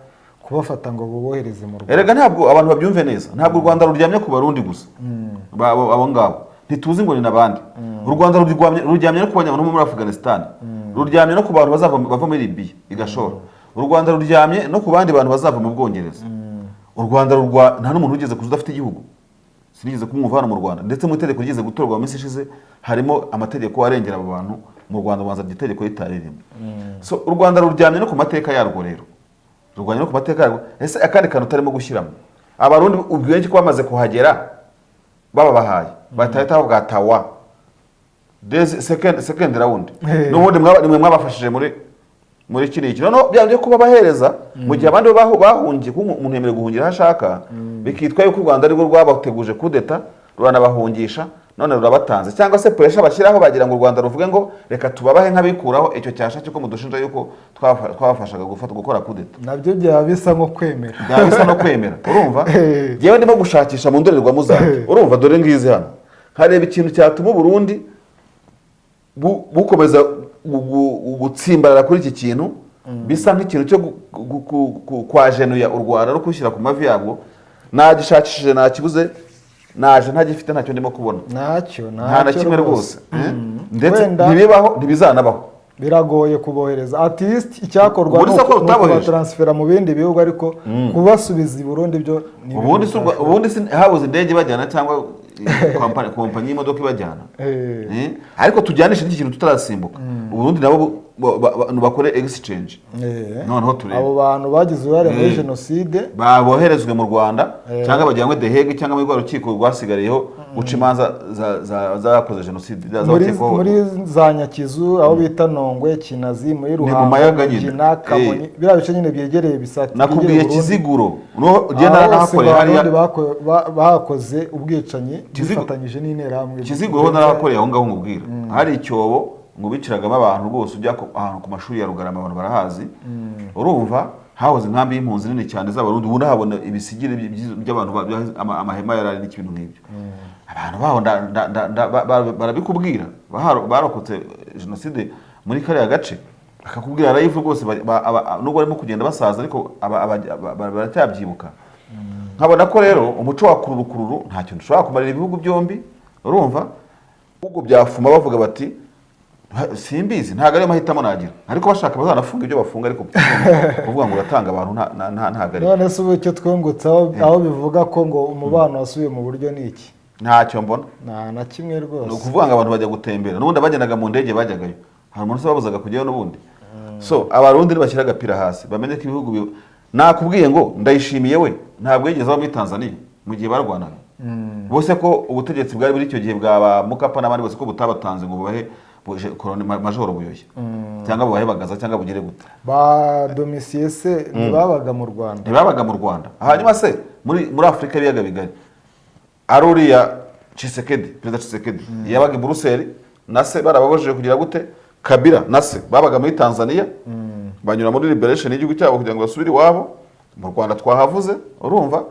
kubafata ngo bubohereze mu Rwanda erega ntabwo abantu babyumve neza ntabwo u Rwanda ruryamye ku barundi gusa abo ngabo ntituzi ngo ni nabandi u Rwanda ruryamye no ku banyamuntu muri Afghanistan ruryamye no ku bantu bava muri Libya igashora u Rwanda ruryamye no ku bandi bantu bazava mu Bwongereza u Rwanda nta n'umuntu ugeze kuza udafite igihugu sinigeze kumwumva hano mu Rwanda ndetse mu itegeko rigeze gutorwa mu minsi ishize harimo amategeko arengera abo bantu mu Rwanda ubanza itegeko ritaririmo so u Rwanda ruryamye no ku mateka yarwo rero rurwanya no ku mateka yarwo ese akandi kantu utarimo gushyiramo abarundi ubwenshi ko bamaze kuhagera babahaye batahita bwatawa second round n'ubundi nimwe mwabafashije muri kiri iki no byanje kuba bahereza mu gihe abandi bahungiye ko umuntu yemerewe guhungira hashaka bikitwa yuko u Rwanda ari rwo rwabateguje kudeta ruranabahungisha none rurabatanze cyangwa se pressure bashyiraho bagira ngo u Rwanda ruvuge ngo reka tubabahe nk'abikuraho icyo cyasha cyo mudushinja yuko twabafashaga gukora kudeta nabyo byabisa nko kwemera urumva yewe ndimo gushakisha mu ndorerwamo zanjye urumva dore ngizi hano hareba ikintu cyatuma Burundi bukomeza gutsimbarara kuri iki kintu bisa nk'ikintu cyo kwajenuya u Rwanda no kushyira ku mavi yabwo nagishakishije nakibuze naje ntagifite ntacyo ndimo kubona ntacyo nta na kimwe rwose ndetse ntibibaho ntibizanabaho biragoye kubohereza atist icyakorwa Ubundi se ko no utabohereje? transfera mu bindi bihugu ariko kubasubiza i Burundi byo ni ubundi habuze indege bajyana cyangwa kompanyi y'imodoka ibajyana ariko tujyanisha n'iki kintu tutarasimbuka uburundi nabo bakore exchange noneho turebe abo bantu bagize uruhare muri jenoside baboherezwe mu Rwanda cyangwa bajyanywe The Hague cyangwa muri rwa rukiko rwasigariyeho guca imanza zakoze jenoside muri za Nyakizu aho bita Nongwe Kinazi muri Ruhango Kina Kamonyi biriya bice nyine byegereye bisati nakubwiye Kiziguro ugenda nahakoreye hariya bakoze ubwicanyi bifatanyije n'interahamwe Kiziguro ho narahakoreye aho ngaho ngubwira hari icyobo ngo biciragamo abantu rwose ujya ahantu ku mashuri ya Rugarama abantu barahazi urumva hahoze inkambi y'impunzi nini cyane z'abarundi ubu nahabona ibisigire by'abantu amahema yarari n'ibintu nk'ibyo abantu baho barabikubwira barokotse jenoside muri kariya gace akakubwira live rwose nubwo barimo kugenda basaza ariko baracyabyibuka nkabona ko rero umuco wa kururukururu nta kintu ushobora kumarira ibihugu byombi urumva ubwo byafuma bavuga bati simbizi ntago ariyo mahitamo nagira ariko bashaka bazanafunga ibyo bafunga ariko kuvuga ngo uratanga abantu ntago ari none se ubu icyo twungutse aho bivuga ko ngo umubano wasubiye mu buryo ni iki ntacyo mbona na kimwe rwose ni ukuvuga ngo abantu bajya gutembera n'ubundi abagendaga mu ndege bajyagayo hari umuntu se babuzaga kujyayo n'ubundi so abarundi ntibashyira agapira hasi bamenye ko ibihugu nakubwiye ngo ndayishimiye we ntabwo yigeze aba muri Tanzania mu gihe barwanaga bose ko ubutegetsi bwari buri icyo gihe bwa Mukapa n'abandi bose ko butabatanze ngo bubahe majoro buyoshye cyangwa bubahe bagaza cyangwa bugire gute ba domicier se ntibabaga mu Rwanda hanyuma se muri Afrika ibiyaga bigari aruriya Tshisekedi perezida Tshisekedi yabaga i Buruseli na se barababujije kugira gute Kabila na se babaga muri Tanzania banyura muri liberation y'igihugu cyabo kugira ngo basubire iwabo mu Rwanda twahavuze urumva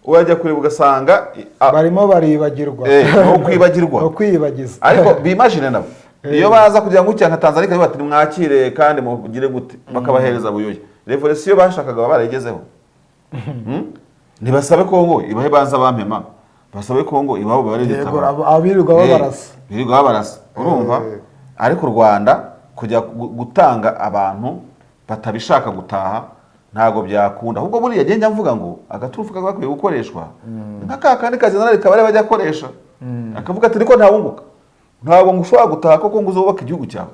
urajya kure ugasanga barimo baribagirwa no kwibagiza ariko bimagine nabo iyo baza kugira ngo ucyanka Tanzania bati mwakire kandi mugire gute bakabahereza buyoye revolution bashakaga barayigezeho ntibasabe Kongo ibahe banza bampema basabe Kongo iwabo baregeta abirirwa barasa urumva ariko u Rwanda kujya gutanga abantu batabishaka gutaha ntago byakunda ahubwo buriya agenda mvuga ngo agaturufu kakwiye gukoreshwa nk'aka kandi kazi narari kabare bajya akoresha akavuga ati niko ntawunguka ntabwo ngushobora gutaha koko ngo uzubaka igihugu cyawe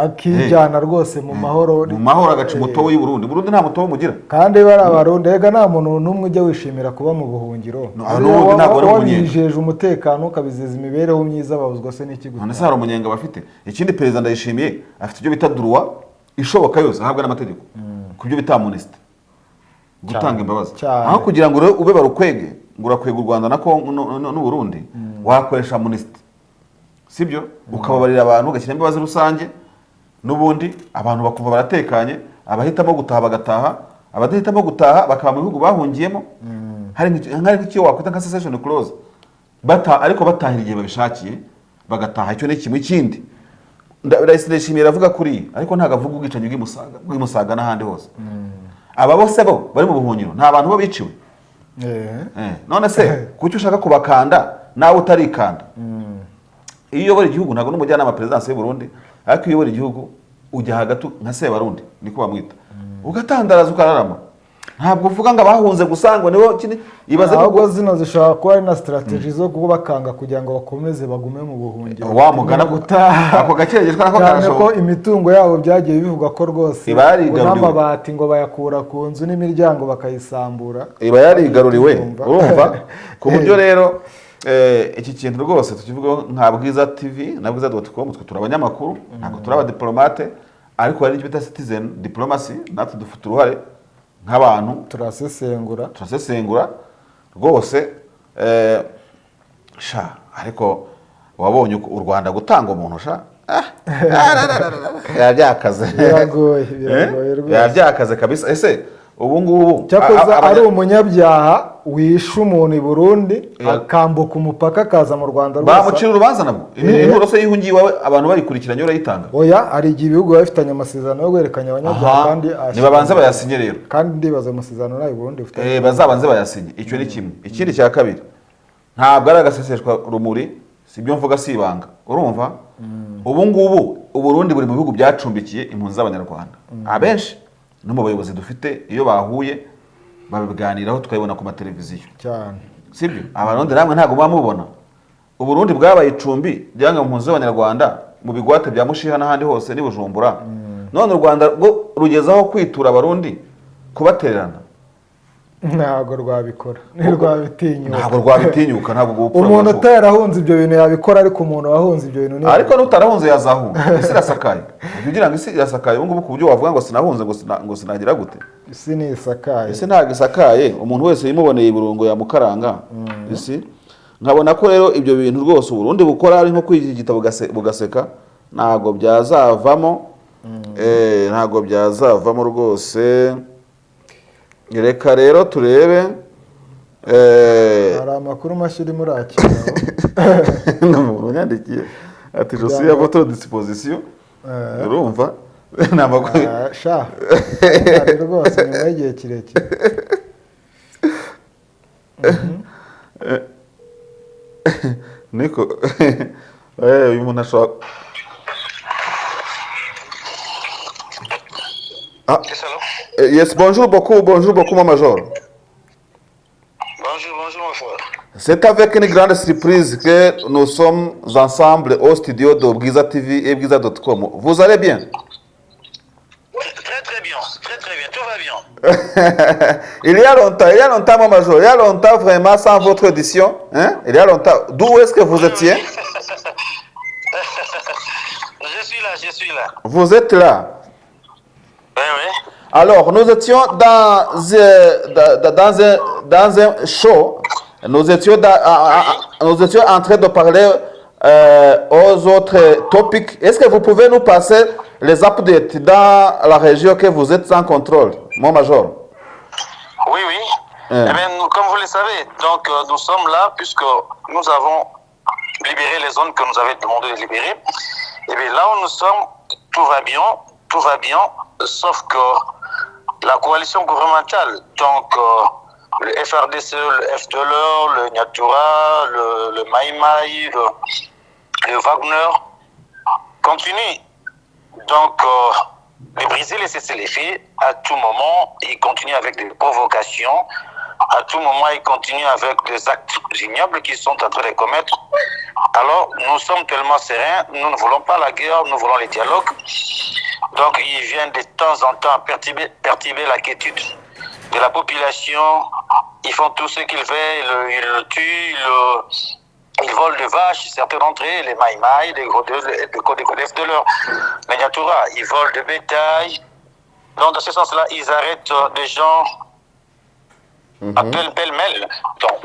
akijyana rwose mu mahoro agaca umutobo y'u Burundi nta mutobo mugira kandi bari abarundi ega nta muntu n'umwe ujya wishimira kuba mu buhungiro wabijeje umutekano ukabizeza imibereho myiza babuzwa se n'iki gute none se hari umunyenga bafite ikindi perezida Ndayishimiye afite ibyo bita droit ishoboka yose ahabwa n'amategeko ku byo bita amnesty gutanga imbabazi aho kugira ngo ube barukwege ngo urakwega u Rwanda n'u Burundi wakoresha amnesty sibyo ukababarira abantu ugashyira imbabazi rusange n'ubundi abantu bakumva baratekanye abahitamo gutaha bagataha abadahitamo gutaha bakaba mu bihugu bahungiyemo hari nk'icyo wakwita nka cessation clause ariko batahira igihe babishakiye bagataha icyo ni kimwe ikindi Ndayishimiye avuga kuri ariko ntago avuga ubwicanyi bw'Imusaga n'ahandi hose aba bose bo bari mu buhungiro nta bantu bo biciwe none se kuki ushaka kubakanda nawe utarikanda iyo uyobora igihugu ntabwo n'umujyanama perezidansi y'u Burundi ariko iyo uyobora igihugu ujya hagati nka Sebarundi niko bamwita ugatandaraza ukararama ntabwo uvuga ngo abahunze gusangwa nibo ibaze ahubwo zino zishobora kuba ari na strategy zo kubakanga kugira ngo bakomeze bagume mu buhungiro wamugana gutaha ako gakerejeshwa nako karashoboka ko imitungo yabo byagiye bivuga ko rwose n'amabati ngo bayakura ku nzu n'imiryango bakayisambura iba yarigaruriwe urumva ku buryo rero iki kintu rwose tukivugaho nka Bwiza TV na Bwiza.com twe turi abanyamakuru ntabwo turi abadiplomate ariko hari n'icyo bita citizen diplomacy natwe dufite uruhare nk'abantu turasesengura rwose ariko wabonye u Rwanda gutanga umuntu yabyakaze yabyakaze kabisa ese ubu ngubu cyakoze ari umunyabyaha wishe umuntu i Burundi akambuka umupaka akaza mu Rwanda bamucira urubanza nabwo inkuru se yihungiye iwawe abantu bayikurikiranye urayitanga oya hari igihe ibihugu bifitanye amasezerano yo guhererekanya abanyabyaha kandi nibabanze bayasinye rero kandi ndibaza amasezerano n'ayo Burundi bifitanye bazabanze bayasinye icyo ni kimwe ikindi cya kabiri ntabwo ari agaseseshwa rumuri sibyo mvuga sibanga urumva ubu ngubu Uburundi buri mu bihugu byacumbikiye impunzi z'abanyarwanda abenshi no mu bayobozi dufite iyo bahuye babiganiraho tukabibona ku mateleviziyo cyane, sibyo? Abarundi namwe ntabwo bamubona. Uburundi bwabaye icumbi ryanga impunzi z'abanyarwanda mu bigwate bya Mushiha n'ahandi hose ni Bujumbura. None u Rwanda rwo rugezaho kwitura abarundi kubatererana. ntabwo rwabikora, ntirwabitinyuka, ntabwo gupfura. Umuntu utarahunze ibyo bintu yabikora, ariko umuntu wahunze ibyo bintu ariko n'utarahunze yazahunga. Isi irasakaye, ugira ngo isi irasakaye ubu ngubu ku buryo wavuga ngo sinahunze ngo sinagira gute? Isi ni isakaye, isi ntabwo isakaye, umuntu wese yimuboneye ibirungo yamukaranga. Isi nkabona ko rero ibyo bintu rwose Uburundi bukora ari nko kwigita bugaseka, ntabwo byazavamo. Ntabwo byazavamo rwose. Reka rero turebe. Hari amakuru mashya uri muri akira n'umuntu yandikiye ati je suis à votre disposition. Urumva n'amakuru sha rwose nyuma y'igihe kirekire. Niko uyu muntu ashobora. Yes, bonjour beaucoup, mon major. Bonjour, mon frère. C'est avec une grande surprise que nous sommes ensemble au studio de Bwiza TV et Bwiza.com. Vous allez bien? Oui, très bien, tout va bien. Il y a longtemps, mon major, il y a longtemps vraiment sans votre édition. Hein? Il y a longtemps. D'où est-ce que vous étiez? Je suis là. Vous êtes là? Oui. Alors, nous étions dans un show. Nous étions en train de parler aux autres topics. Est-ce que vous pouvez nous passer les updates dans la région que vous êtes en contrôle, mon major? Oui. Eh bien, comme vous le savez, donc nous sommes là puisque nous avons libéré les zones que nous avions demandé de libérer. Et bien là où nous sommes, tout va bien, sauf que la coalition gouvernementale, donc le FRDC, le FDLR, le Nyatura, le Maïmaï, le Wagner, continue donc de briser les cessez-le-feu à tout moment. Ils continuent avec des provocations, à tout moment ils continuent avec des actes ignobles qu'ils sont en train de commettre. Alors nous sommes tellement sereins, nous ne voulons pas la guerre, nous voulons les dialogues. Donc ils viennent de temps en temps perturber la quiétude de la population. Ils font tout ce qu'ils veulent, ils le tuent, ils volent des vaches, certains d'entre eux, les maïmaï, les codefs de leur Nyatura, ils volent de bétail. Donc dans ce sens-là, ils arrêtent des gens à pêle-mêle. Donc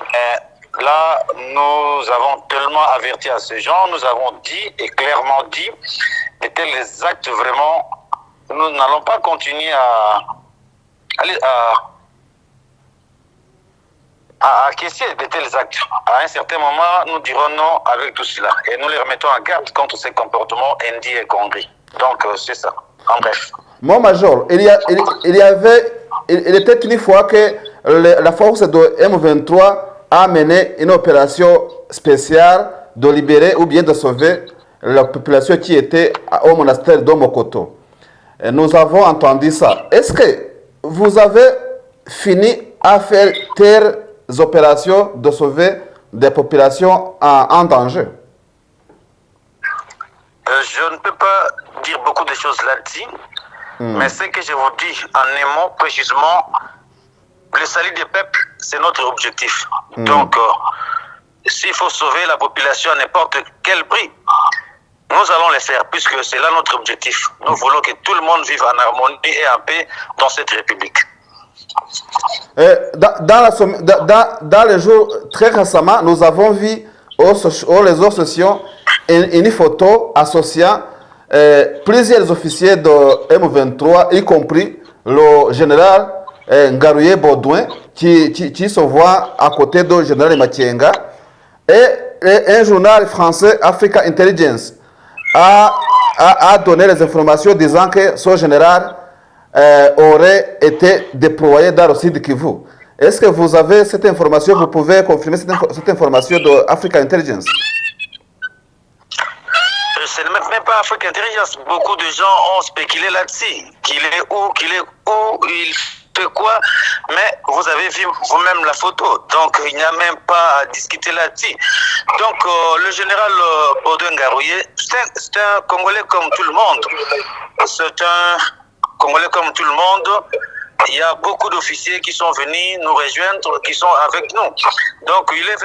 là, nous avons tellement averti à ces gens, nous avons dit et clairement dit de tels actes vraiment, nous n'allons pas continuer à acquiescer de tels actes. À un certain moment, nous dirons non avec tout cela. Et nous les remettons en garde contre ces comportements indis et conneries. Donc, c'est ça. En bref. Mon major, il était une fois que la force de M23 a mené une opération spéciale de libérer ou bien de sauver la population qui était au monastère d'Omokoto. Nous avons entendu ça. Est-ce que vous avez fini à faire telles opérations de sauver des populations en danger? Je ne peux pas dire beaucoup de choses là-dessus, mais ce que je vous dis en un mot précisément, le salut des peuples, c'est notre objectif. Donc, s'il faut sauver la population à n'importe quel prix, nous allons le faire, puisque c'est là notre objectif. Nous voulons que tout le monde vive en harmonie et en paix dans cette République. Dans les jours très récemment, nous avons vu aux réseaux sociaux une photo associant plusieurs officiers de M23, y compris le général Ngaruye Baudouin, qui se voit à côté du général Makenga, et un journal français, Africa Intelligence, a donné les informations disant que ce général aurait été déployé dans le sud Kivu. Est-ce que vous avez cette information? Vous pouvez confirmer cette information de Africa Intelligence? ce n'est même pas Afrique Intelligence. Beaucoup de gens ont spéculé là-dessus. Qu'il est où, il fait quoi. Mais vous avez vu vous-même la photo. Donc, il n'y a même pas à discuter là-dessus. Donc, le général Baudouin Ngarouye, c'est un Congolais comme tout le monde. C'est un Congolais comme tout le monde. Il y a beaucoup d'officiers qui sont venus nous rejoindre, qui sont avec nous. Donc, il est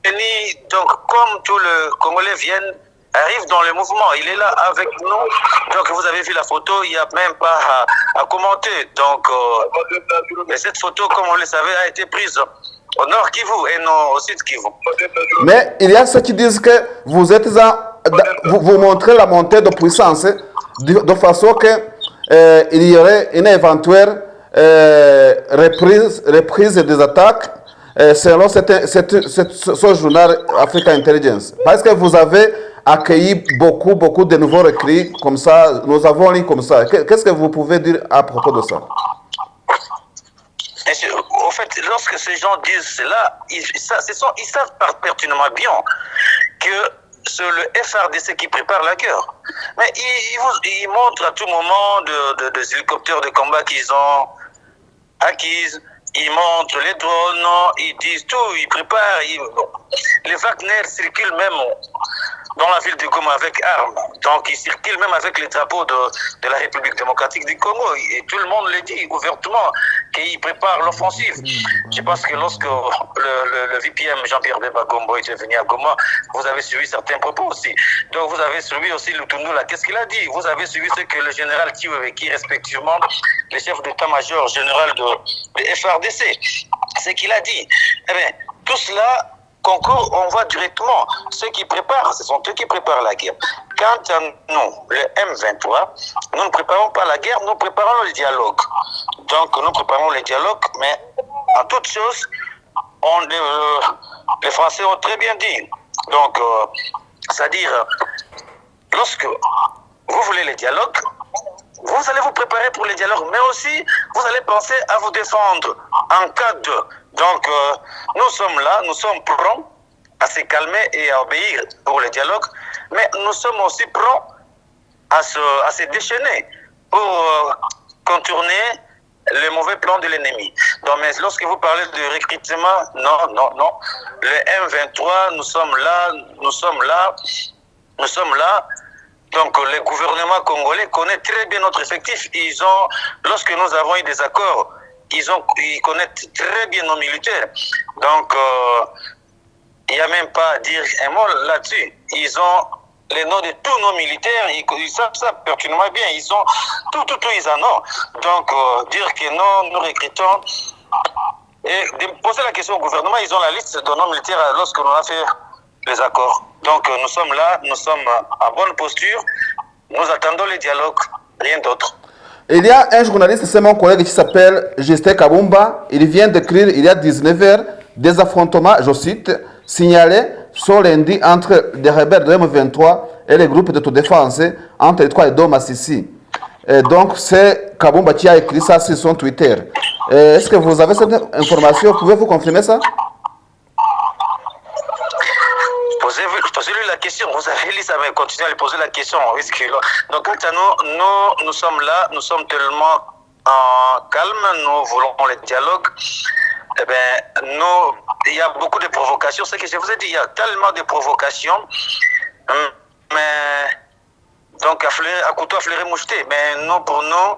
venu, donc, comme tous les Congolais viennent, arrivent dans le mouvement. Il est là avec nous. Donc, vous avez vu la photo, il n'y a même pas à commenter. Donc, cette photo, comme on le savait, a été prise au nord Kivu et non au sud Kivu. Mais il y a ceux qui disent que vous êtes vous montrez la montée de puissance de façon que il y aurait une éventuelle reprise des attaques selon ce journal Africa Intelligence. Parce que vous avez accueilli beaucoup de nouveaux recrues comme ça, nous avons lu comme ça. Qu'est-ce que vous pouvez dire à propos de ça? En fait, lorsque ces gens disent cela, ils savent pertinemment bien que c'est le FRDC qui prépare la guerre. Mais ils montrent à tout moment des hélicoptères de combat qu'ils ont acquis. Ils montrent les drones, ils disent tout, ils préparent. Les Wagner circulent même dans la ville de Goma avec armes. Donc, ils circulent même avec les drapeaux de la République démocratique du Congo. Et tout le monde le dit ouvertement qu'ils préparent l'offensive. Je pense que lorsque le VPM Jean-Pierre Bemba Gombo était venu à Goma, vous avez suivi certains propos aussi. Donc, vous avez suivi aussi Lutundu là. Qu'est-ce qu'il a dit? Vous avez suivi ce que le général Kiwewe, qui est respectivement le chef d'état-major général de FRDC, ce qu'il a dit. Eh bien, tout cela concourt, on voit directement ceux qui préparent, ce sont eux qui préparent la guerre. Quant à nous, le M23, nous ne préparons pas la guerre, nous préparons le dialogue. Donc, nous préparons le dialogue, mais en toute chose, les Français ont très bien dit. Donc, c'est-à-dire, lorsque vous voulez le dialogue, vous allez vous préparer pour le dialogue, mais aussi, vous allez penser à vous défendre en cas de... Donc, nous sommes là, nous sommes prêts à se calmer et à obéir pour le dialogue, mais nous sommes aussi prêts à se déchaîner pour contourner le mauvais plan de l'ennemi. Donc, mais lorsque vous parlez de recrutement, non. Le M23, nous sommes là. Donc, le gouvernement congolais connaît très bien notre effectif. Lorsque nous avons eu des accords, ils connaissent très bien nos militaires. Donc, il n'y a même pas à dire un mot là-dessus. Ils ont les noms de tous nos militaires, ils savent ça pertinemment bien. Ils ont tout, ils en ont. Donc, dire que non, nous recrutons. Et de poser la question au gouvernement, ils ont la liste de nos militaires lorsque l'on a fait les accords. Donc, nous sommes là, nous sommes à bonne posture. Nous attendons le dialogue, rien d'autre. Il y a un journaliste, c'est mon collègue qui s'appelle Justin Kabumba. Il vient d'écrire il y a 19h des affrontements, je cite, signalés ce lundi entre les rebelles de M23 et les groupes d'autodéfense en territoire de Masisi. Donc c'est Kabumba qui a écrit ça sur son Twitter. Est-ce que vous avez cette information? Pouvez-vous confirmer ça? Posez-lui la question, vous avez lu ça, mais continuez à lui poser la question. Donc, quant à nous sommes là, nous sommes tellement en calme, nous voulons le dialogue. Eh bien, il y a beaucoup de provocations, c'est ce que je vous ai dit, il y a tellement de provocations, mais donc à couteau affleuré moucheté. Mais nous, pour nous,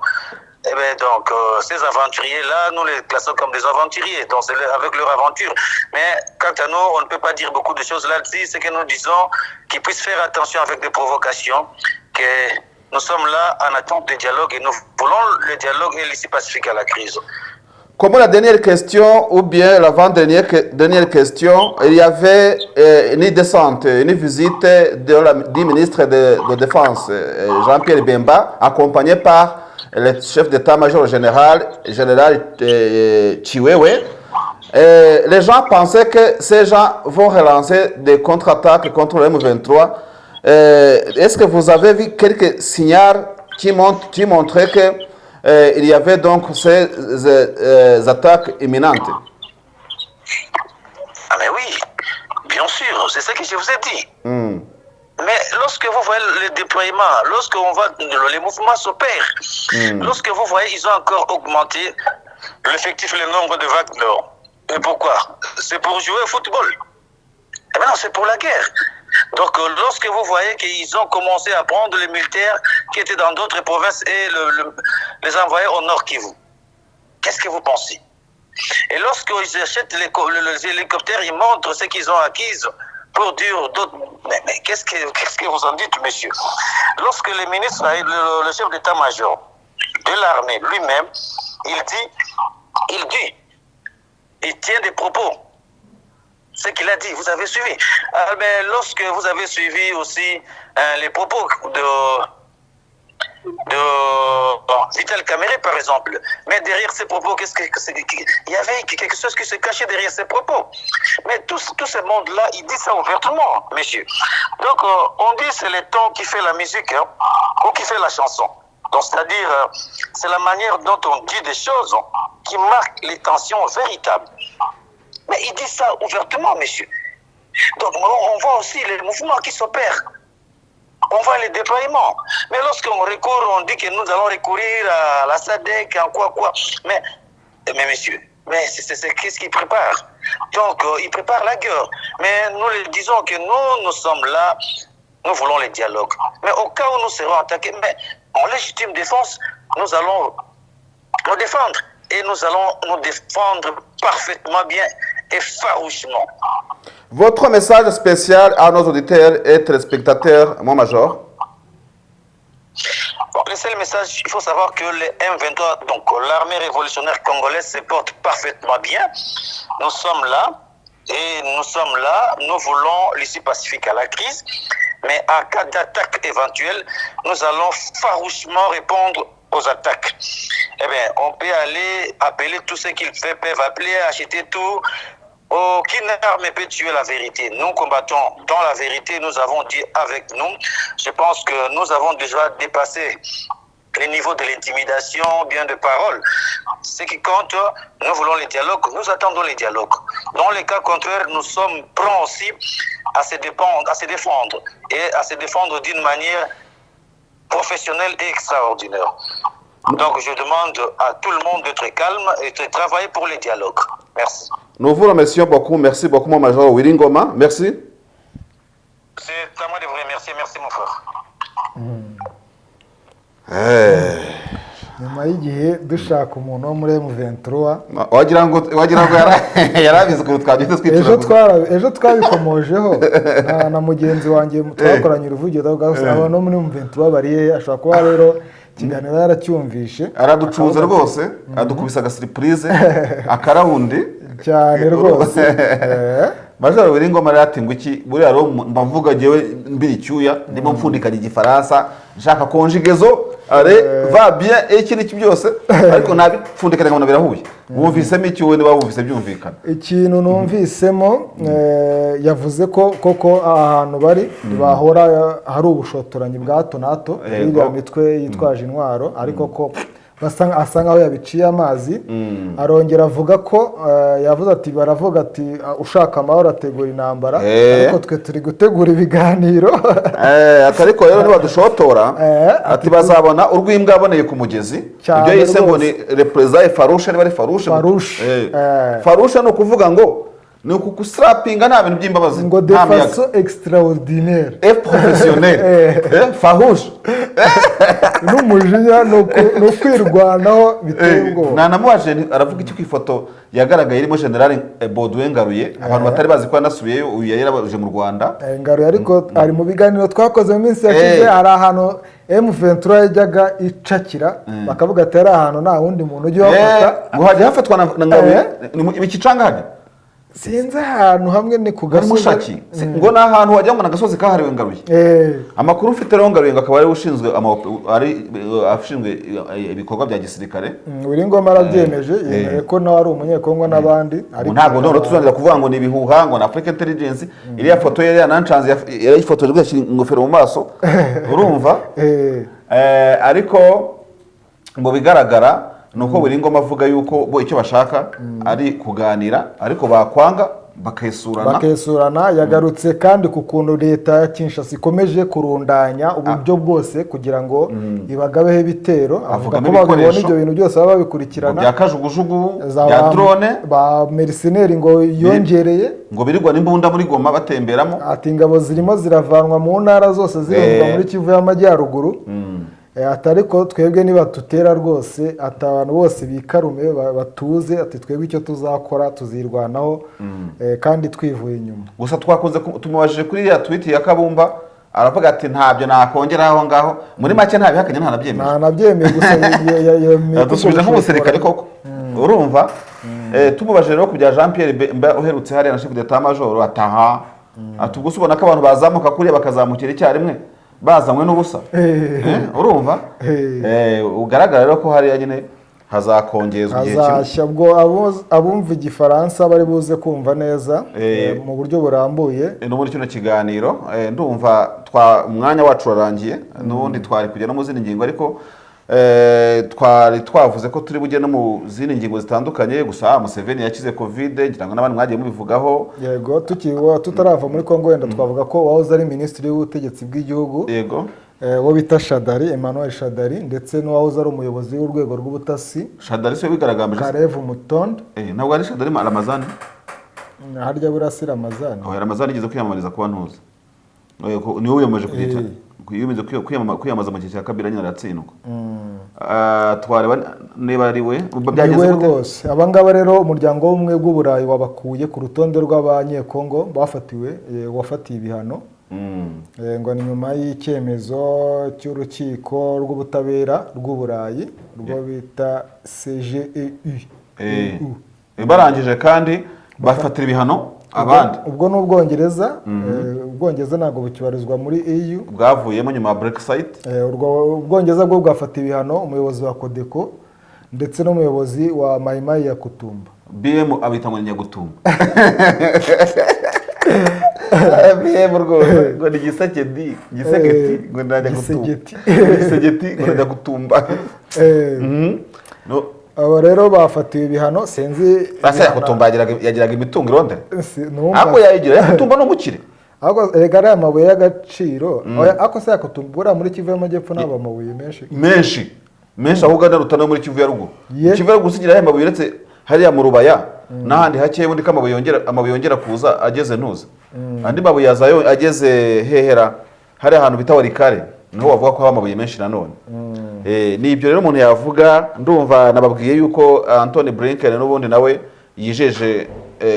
eh bien, donc, ces aventuriers-là, nous les classons comme des aventuriers, donc c'est avec leur aventure. Mais quant à nous, on ne peut pas dire beaucoup de choses là-dessus. C'est que nous disons qu'ils puissent faire attention avec des provocations, que nous sommes là en attente de dialogue et nous voulons le dialogue et l'issue pacifique à la crise. Comme la dernière question, ou bien l'avant-dernière question, il y avait une descente, une visite du ministre de Défense, Jean-Pierre Bemba, accompagné par le chef d'état-major général Kiwewe. Les gens pensaient que ces gens vont relancer des contre-attaques contre le M23. Est-ce que vous avez vu quelques signaux qui montraient que il y avait donc ces attaques imminentes? Ah mais oui, bien sûr, c'est ce que je vous ai dit. Mais lorsque vous voyez le déploiement, lorsque on voit les mouvements s'opèrent, lorsque vous voyez, ils ont encore augmenté l'effectif, le nombre de Wagner. Et pourquoi? C'est pour jouer au football. Eh bien non, c'est pour la guerre. Donc lorsque vous voyez qu'ils ont commencé à prendre les militaires qui étaient dans d'autres provinces et les envoyer au Nord Kivu, qu'est-ce que vous pensez? Et lorsqu'ils achètent les hélicoptères, ils montrent ce qu'ils ont acquis pour dire d'autres. Mais qu'est-ce que vous en dites, monsieur? Lorsque le ministre, le chef d'état-major de l'armée lui-même, il tient des propos. Ce qu'il a dit, vous avez suivi. Mais lorsque vous avez suivi aussi les propos de Vital Kamerhe, par exemple. Mais derrière ces propos, il y avait quelque chose qui se cachait derrière ces propos. Mais tout ce monde-là, il dit ça ouvertement, messieurs. Donc, on dit c'est le ton qui fait la musique, hein, ou qui fait la chanson. Donc, c'est-à-dire, c'est la manière dont on dit des choses qui marque les tensions véritables. Mais il dit ça ouvertement, messieurs. Donc, on voit aussi les mouvements qui s'opèrent. On voit les déploiements. Mais lorsqu'on recourt, on dit que nous allons recourir à la SADC, en quoi. Mais messieurs, c'est qu'est-ce qu'ils préparent? Donc, ils préparent la guerre. Mais nous les disons que nous sommes là, nous voulons les dialogues. Mais au cas où nous serons attaqués, mais en légitime défense, nous allons nous défendre. Et nous allons nous défendre parfaitement bien et farouchement. Votre message spécial à nos auditeurs et téléspectateurs, mon major? Bon, le seul message, il faut savoir que le M23, donc l'armée révolutionnaire congolaise, se porte parfaitement bien. Nous sommes là, nous voulons l'issue pacifique à la crise, mais en cas d'attaque éventuelle, nous allons farouchement répondre aux attaques. Eh bien, on peut aller appeler tout ce qu'ils peuvent appeler, acheter tout. Aucune arme peut tuer la vérité. Nous combattons dans la vérité, nous avons dit avec nous. Je pense que nous avons déjà dépassé les niveaux de l'intimidation, bien de parole. Ce qui compte, nous voulons les dialogues, nous attendons les dialogues. Dans les cas contraires, nous sommes prêts aussi à se défendre et à se défendre d'une manière professionnelle et extraordinaire. Donc je demande à tout le monde d'être calme et de travailler pour les dialogues. Merci. Nous vous remercions beaucoup. Merci beaucoup, mon major Willy Ngoma. Merci. C'est à moi de vous remercier. Merci, mon frère. nyuma y'igihe dushaka umuntu wo muri M23 wagira ngo yarabize ko twagiye twicira ejo twabikomojeho na mugenzi wanjye twakoranye uruvugiro abantu bo muri M23 bari ashobora kuba rero kiganiro yaracyumvishe araducuza rwose adukubisa agasiripurize akarawundi cyane rwose majoro Willy Ngoma ati ngo iki buriya ro mbavuga jewe mbiri cyuya ndimo mfundikanye igifaransa nshaka konjigezo va bien iki byose ariko nabipfundikanye ngo birahuye wumvisemo iki wowe niba wumvise byumvikana ikintu numvisemo yavuze ko koko ahantu bari bahora hari ubushotoranyi bwa hato na hato iriya mitwe yitwaje intwaro ariko ko asa nkaho yabiciye amazi arongera avuga ko yavuze ati baravuga ati ushaka amahoro ategura intambara ariko twe turi gutegura ibiganiro ariko rero nibadushotora ati bazabona urw'imbwa aboneye ku mugezi ibyo yise ngo ni représai farushe niba ari farushe ni ukuvuga ngo ni ukukusrapinga nta bintu by'imbabazi ngo de façon extraordinaire professionnel farouche n'umujinya no kwirwanaho biteye ubwoba namubaje aravuga iki ku ifoto yagaragaye irimo General Baudouin Ngaruye abantu batari bazi ko yanasubiyeyo uyu yarabaje mu Rwanda Ngaruye ariko ari mu biganiro twakoze mu minsi yashize hari ahantu M23 yajyaga icakira bakavuga ati ari ahantu nta wundi muntu ujya wafata ngo hajya hafatwa na Ngaruye ibicanga hadi sinzi ahantu hamwe ni ku gasozi ngo na ahantu wajya ngo nagasozi kahariwe Ngaruye amakuru ufite rero Ngaruye akaba ari ushinzwe afishinzwe ibikorwa bya gisirikare Willy Ngoma arabyemeje yemeye ko nawe ari umunyekongo n'abandi ariko ntabwo none tuzanira kuvuga ngo ni ibihuha ngo na Africa Intelligence iriya foto yari yanancanze yarayifotoje gushyira ingofero mu maso urumva ariko ngo bigaragara nuko Willy Ngoma avuga yuko bo icyo bashaka ari kuganira ariko bakwanga bakesurana. Yagarutse kandi ku kuntu leta ya Kinshasa ikomeje kurundanya uburyo bwose kugira ngo ibagabeho ibitero, avuga ko babibona ibyo bintu byose baba babikurikirana, bya kajugujugu, bya drone, ba mercenaires ngo yongereye, ngo birirwa n'imbunda muri Goma batemberamo, ati ingabo zirimo ziravanwa mu ntara zose zirumva muri Kivu y'Amajyaruguru. Atari ko twebwe niba tutera rwose ati abantu bose bikarume batuze, ati twebwe icyo tuzakora tuzirwanaho kandi twivuye inyuma. Gusa twakunze tumubajije kuri ya tweet ya Kabumba, aravuga ati ntabyo nakongera aho ngaho, muri make ntabihakanye ntanabyemeye gusa yadusubije nk'umusirikare koko. Urumva tumubajije rero ku bya Jean Pierre uherutse hariya na chef d'état major, ataha atubwo ubona ko abantu bazamuka kuriya bakazamukira icyarimwe bazanywe n'ubusa. Urumva ugaragara rero ko hariya nyine hazakongezwa igihe hazashya bwo abumva igifaransa bari buze kumva neza mu buryo burambuye. No muri kino kiganiro ndumva umwanya wacu warangiye, n'ubundi twari kujya no mu zindi ngingo, ariko twari twavuze ko turi bujye no mu zindi ngingo zitandukanye. Gusa Museveni yakize covid, ngira ngo n'abandi mwagiye mubivugaho. Yego, tutarava muri Kongo wenda twavuga ko wahoze ari minisitiri w'ubutegetsi bw'igihugu, yego, wo bita Shadari, Emmanuel Shadari, ndetse n'uwahoze ari umuyobozi w'urwego rw'ubutasi. Shadari se bigaragambije Karev Mutonde, ntabwo ari Shadari Ramazani, harya burasi Ramazani. Ramazani igeze kwiyamamariza kuba ntuza, niwe wiyemeje kugita kwiyamaza mu gihe cya Kabila nyine aratsindwa. Twareba niba ari we byageze rwose. Abangaba rero umuryango w'ubumwe bw'Uburayi wabakuye ku rutonde rw'abanyekongo wafatiye ibihano, ngo ni nyuma y'icyemezo cy'urukiko rw'ubutabera rw'Uburayi rwo bita CJEU. Barangije kandi bafatira ibihano abandi. Ubwo n'Ubwongereza, Ubwongereza ntabwo bukibarizwa muri EU, bwavuyemo nyuma ya Brexit. Ubwongereza bwo bwafata ibihano umuyobozi wa Codeco ndetse n'umuyobozi wa Mai Mai ya Kutumba. BM abita ngo Nyagutumba. BM rwose ngo ni gisegeti ngo ndajya gutumba, gisegeti ngo ndajya gutumba. Abo rero bafatiwe ibihano, sinzi asa yakutumba yagiraga imitungo irondera, ako yayigira yakutumba no mukire, ako egara ya mabuye y'agaciro. Ako se yakutumba bura muri Kivu y'Amajyepfo n'aba mabuye menshi ahubwo narutana muri Kivu ya ruguru. Kivu ya ruguru sigira ya mabuye uretse hariya mu Rubaya n'ahandi hake, undi kamabuye yongera kuza ageze ntuza, andi mabuye yazayo ageze hehera hari ahantu bita Warikare, niho wavuga ko haba amabuye menshi nanone. Ni ibyo rero umuntu yavuga. Ndumva nababwiye yuko Anthony Blinken n'ubundi nawe yijeje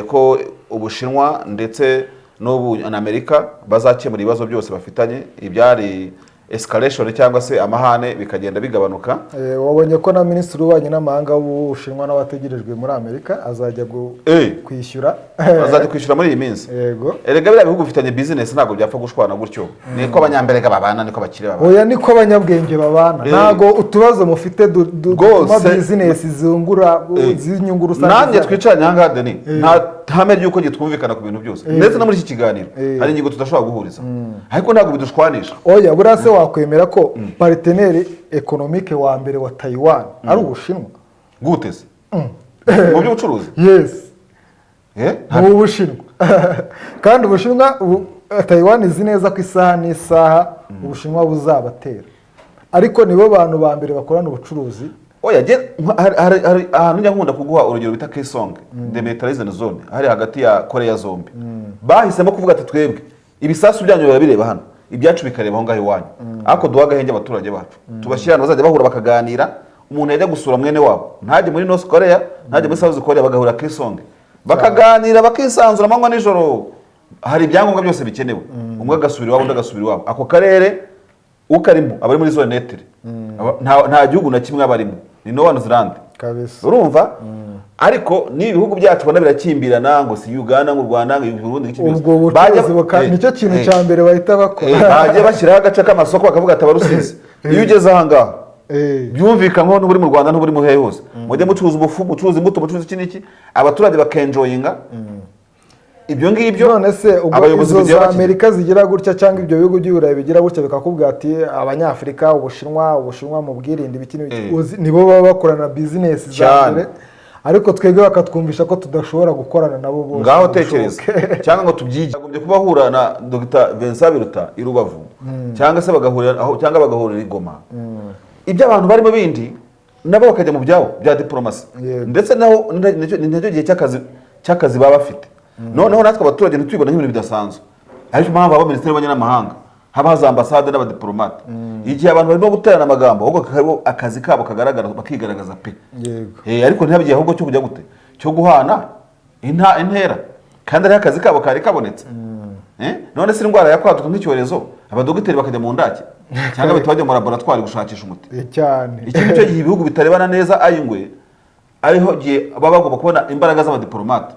ko Ubushinwa ndetse n'ubu na Amerika bazakemura ibibazo byose bafitanye, ibyari escalation cyangwa se amahane bikagenda bigabanuka. Wabonye ko na minisitiri w'ububanyi n'amahanga w'Ubushinwa n'abategerejwe muri Amerika azajya kwishyura, azajya kwishyura muri iyi minsi. Yego, erega biriya bihugu bifitanye business ntabwo byapfa gushwana gutyo. Niko abanyamberega babana, niko abakire babana. Oya, niko abanyabwenge babana. Ntago utubazo mufite dutuma business z'inyungu rusange. Nanjye twicaranye aha ngaha Deni, nta hame ry'uko twumvikana ku bintu byose, ndetse no muri iki kiganiro hari ingingo tudashobora guhuriza, ariko ntabwo bidushwanisha. Oya, burase wakwemera ko partenaire économique wa mbere wa Taiwan ari Ubushinwa? Gute se mu by'ubucuruzi? Yes, mu Bushinwa. Kandi Ubushinwa, Taiwan izi neza ko isaha n'isaha Ubushinwa buzabatera, ariko nibo bantu ba mbere bakorana ubucuruzi. Oya, hari ahantu njya nkunda kuguha urugero bita Kaesong Demilitarized Zone, hari hagati ya Korea zombi. Bahisemo kuvuga ati twebwe ibisasu byanyu birabireba hano, ibyacu bikareba aho ngaho iwanyu, ariko duha agahenge abaturage bacu, tubashyirana bazajya bahura bakaganira. Umuntu yajya gusura mwene wabo, ntajye muri North Korea, ntajye muri South Korea, bagahura Kaesong bakaganira bakisanzura amanywa nijoro. Hari ibyangombwa byose bikenewe, umwe agasubira iwabo undi agasubira iwabo. Ako karere ukarimo abari muri zone netre, nta gihugu na kimwe abarimo, ni no one's land kabisa. Urumva? Ariko ni ibihugu byacu bona birakimbirana, ngo si Uganda, ngo Rwanda, ngo Burundi, n'iki byose. Ubwo bucuruzi nicyo kintu cya mbere bahita bakora. Bajye bashyiraho agace k'amasoko bakavuga ati abarusizi, iyo ugeze aha ngaha byumvikana n'uburi mu Rwanda n'uburi mu hehe hose, mujye mucuruza ubufu, mucuruza imbuto, mucuruza iki n'iki, abaturage bakenjoyinga ibyo ngibyo. None se abayobozi za Amerika zigira gutya cyangwa ibyo bihugu by'Uburayi bigira gutya bikakubwira ati Abanyafrika, Ubushinwa mu bwirinde ibiki nibo baba bakorana business za mbere, ariko twebwe bakatwumvisha ko tudashobora gukorana nabo bose. Ngaho tekereza cyangwa ngo tubyige agombye kuba ahura na Dr Vincent Biruta i Rubavu cyangwa se bagahurira aho cyangwa bagahurira i Goma. Ibyo abantu barimo bindi nabo bakajya mu byabo bya diplomasi ndetse naho nicyo gihe cy'akazi baba bafite. Noneho natwe abaturage ntitubibona nk'ibintu bidasanzwe, ariko impamvu aba minisitiri w'abanyamahanga haba za ambasade n'abadiplomate igihe abantu barimo guterana amagambo ahubwo akazi kabo kagaragara bakigaragaza pe. Ariko ntihabigiye ahubwo cyo kujya gute cyo guhana intera kandi ari akazi kabo kari kabonetse. None se indwara yakwaduka nk'icyorezo abadogiteri bakajya mu ndake cyangwa bitwajya mu laboratoire gushakisha umuti cyane. Iki nicyo gihe ibihugu bitarebana neza ayingwe ariho gihe baba bagomba kubona imbaraga z'abadiplomate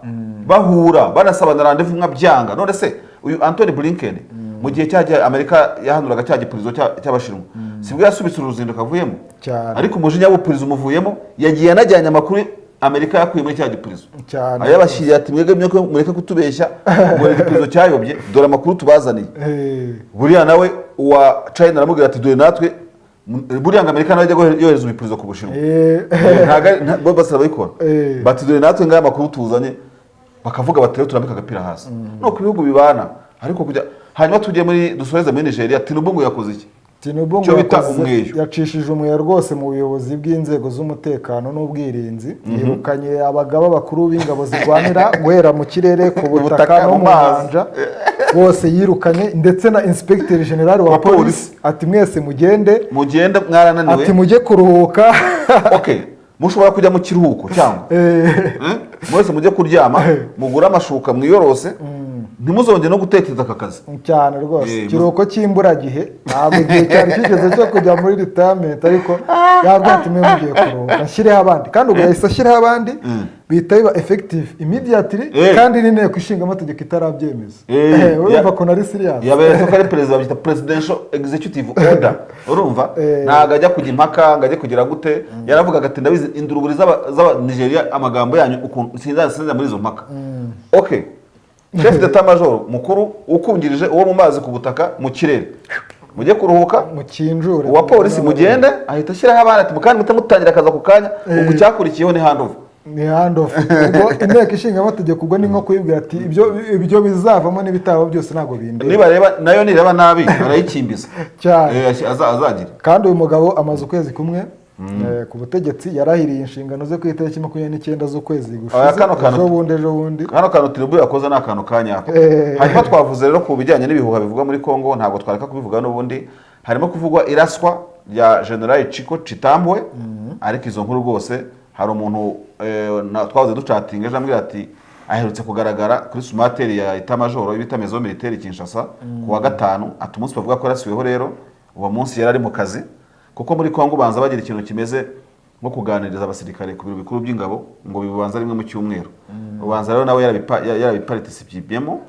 bahura banasabana rendezvous nka byanga. None se uyu Anthony Blinken mu gihe cyagiye Amerika yahanuraga cya gipurizo cy'abashinwa sibwo yasubitse uruzinduko avuyemo, ariko umujinya w'ubupurizo umuvuyemo yagiye anajyanye amakuru Amerika yakuye muri cya gipurizo ayabashiriye ati mwege myo mureke kutubeshya ngo igipurizo cyayobye dore amakuru tubazaniye. Buriya nawe wa China aramubwira ati dore natwe buriya ngo Amerika nawe ajya yohereza ubupurizo ku Bushinwa ntago basaba bikora bati dore natwe ngaya amakuru tuzanye bakavuga bati rero turambika agapira hasi. No ku bihugu bibana ariko kujya hanyuma tujye muri dusoreze muri Nigeria. Tinubu ngo yakoze iki? Tinubu yacishije umweyo rwose mu buyobozi bw'inzego z'umutekano n'ubwirinzi. Yirukanye abagaba bakuru b'ingabo zirwanira guhera mu kirere ku butaka no mu nyanja bose yirukanye, ndetse na inspector general wa polisi ati mwese mugende mwarananiwe ati mujye kuruhuka. Okay, mushobora kujya mu kiruhuko cyangwa mwese mujye kuryama mugura amashuka mwiyorose ntimuzongere no gutekereza aka kazi cyane rwose. Kiruhuko cy'imburagihe ntabwo igihe cyari kigeze cyo kujya muri retirement, ariko yabwo ati mwe mugiye kuruhuka nshyireho abandi, kandi ubwo yahise ashyiraho abandi bihita biba effective immediately kandi n'inteko ishinga amategeko itarabyemeza. Urumva ko nari serious yaberetse ko ari perezida babyita presidential executive order. Urumva ntago ajya kujya impaka ngo ajye kugira gute, yaravugaga ati ndabizi induruburi z'aba Nigeria amagambo yanyu ukuntu sinzasinza muri izo mpaka. Okay, chef d'état major mukuru ukungirije uwo mu mazi ku butaka mu kirere mujye kuruhuka mu kinjure uwa polisi mugende ahita ashyiraho abana ati mukandi mutamutangira akaza ku kanya ubwo cyakurikiyeho ni handover. Ubwo inteko ishinga amategeko ubwo ni nko kuyibwira ati ibyo bizavamo n'ibitabo byose ntago bindeba. Niba reba nayo nireba nabi arayikimbiza cyane azagira. Kandi uyu mugabo amaze ukwezi kumwe ku butegetsi, yarahiriye inshingano ze ku itariki 29 z'ukwezi gushize. Ejo bundi kano kantu Tinubu yakoze na kantu kanyako. Hanyuma twavuze rero ku bijyanye n'ibihuha bivugwa muri Kongo, ntabwo twareka kubivuga n'ubundi. Harimo kuvugwa iraswa rya General Chiko Chitambwe, ariko izo nkuru rwose hari umuntu twavuze ducatinga ejo ambwira ati aherutse kugaragara kuri sumateri ya etat-major y'ibita maison militaire Kinshasa ku wa gatanu. Ati umunsi bavuga ko yarasiweho rero uwo munsi yari ari mu kazi, kuko muri Kongo banza bagira ikintu kimeze nko kuganiriza abasirikare ku biro bikuru by'ingabo ngo bibanza rimwe mu cyumweru. Ubanza rero nawe yarabiparticipiyemo,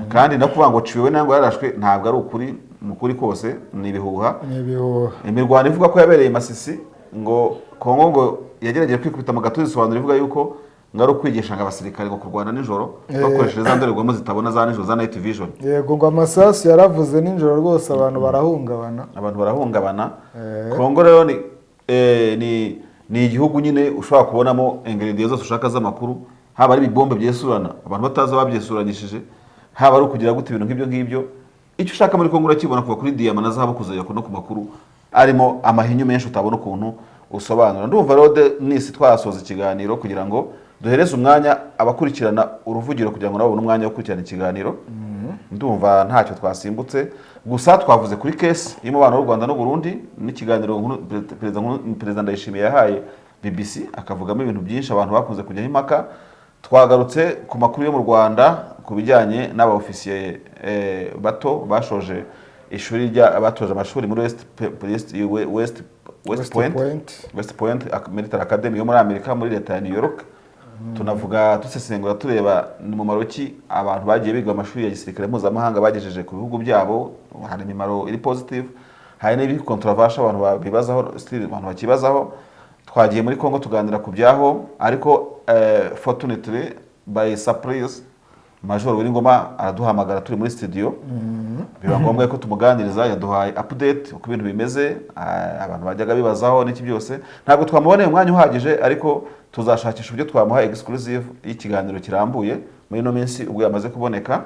kandi no kuvuga ngo ciwe nango yarashwe ntabwo ari ukuri, mukuri kose ni ibihuha. Imirwano ivuga ko yabereye Masisi, ngo Kongo ngo yagerageje kwikubita mu gatuzi sobanura ivuga yuko ngaro kwigisha abasirikare ngo kurwana nijoro bakoresheje za ndorerwamo zitabona za nijoro za night vision. Yego ngo amasasu yaravuze nijoro rwose abantu barahungabana. Kongo rero ni igihugu nyine ushobora kubonamo ingredients zose ushaka z'amakuru, haba ari ibibombe byesurana abantu batazi babyesuranyishije, haba ari ukugira gute ibintu nk'ibyo. Icyo ushaka muri Kongo urakibona kuva kuri diamant na zahabu kuzajya no ku makuru arimo amahinyu menshi utabona ukuntu usobanura. Ndumva rode nisi twarasoza ikiganiro kugira ngo duhereze umwanya abakurikirana uruvugiro kugira ngo nabo babone umwanya wo gukurikirana ikiganiro. Ndumva ntacyo twasimbutse, gusa twavuze kuri case y'umubano w'u Rwanda n'u Burundi n'ikiganiro perezida Ndayishimiye yahaye BBC akavugamo ibintu byinshi abantu bakunze kujyaho impaka. Twagarutse ku makuru yo mu Rwanda ku bijyanye n'aba officier bato bashoje ishuri batoje amashuri muri West Point Military Academy yo muri Amerika muri leta ya New York. Tunavuga dusesengura tureba ni mu maroki abantu bagiye biga amashuri ya gisirikare mpuzamahanga bagejeje ku bihugu byabo. Hari imimaro iri positive, hari n'ibi controversial abantu bibazaho, still abantu bakibazaho. Twagiye muri Kongo tuganira ku byaho, ariko fortunately by surprise Major Uwiringoma araduhamagara turi muri studio biba ngombwa ko tumuganiriza, yaduhaye update uko ibintu bimeze, abantu bajyaga bibazaho n'iki byose. Ntabwo twamuboneye umwanya uhagije, ariko tuzashakisha uburyo twamuha exclusive y'ikiganiro kirambuye muri no minsi ubwo yamaze kuboneka.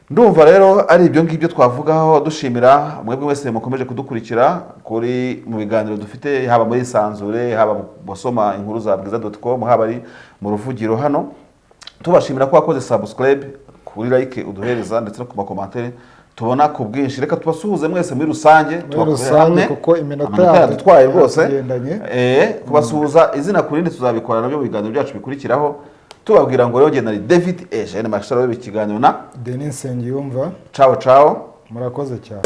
Ndumva rero ari ibyo ngibyo twavugaho, dushimira mwebwe wese mukomeje kudukurikira kuri mu biganiro dufite, haba muri Sanzure, haba mu basoma inkuru za bwiza.com, haba ari mu ruvugiro hano. Tubashimira ko wakoze subscribe, kuri like uduhereza ndetse no ku makomantere tubona ku bwinshi. Reka tubasuhuze mwese muri rusange, tubakorera kuko iminota yadutwaye rwose. Kubasuhuza izina kurindi tuzabikora nabyo mu biganiro byacu bikurikiraho. Tubabwira ngo rero nari David Eugene Masharo w'ikiganiro na Denis Nsengiyumva. Ciao ciao, murakoze cyane.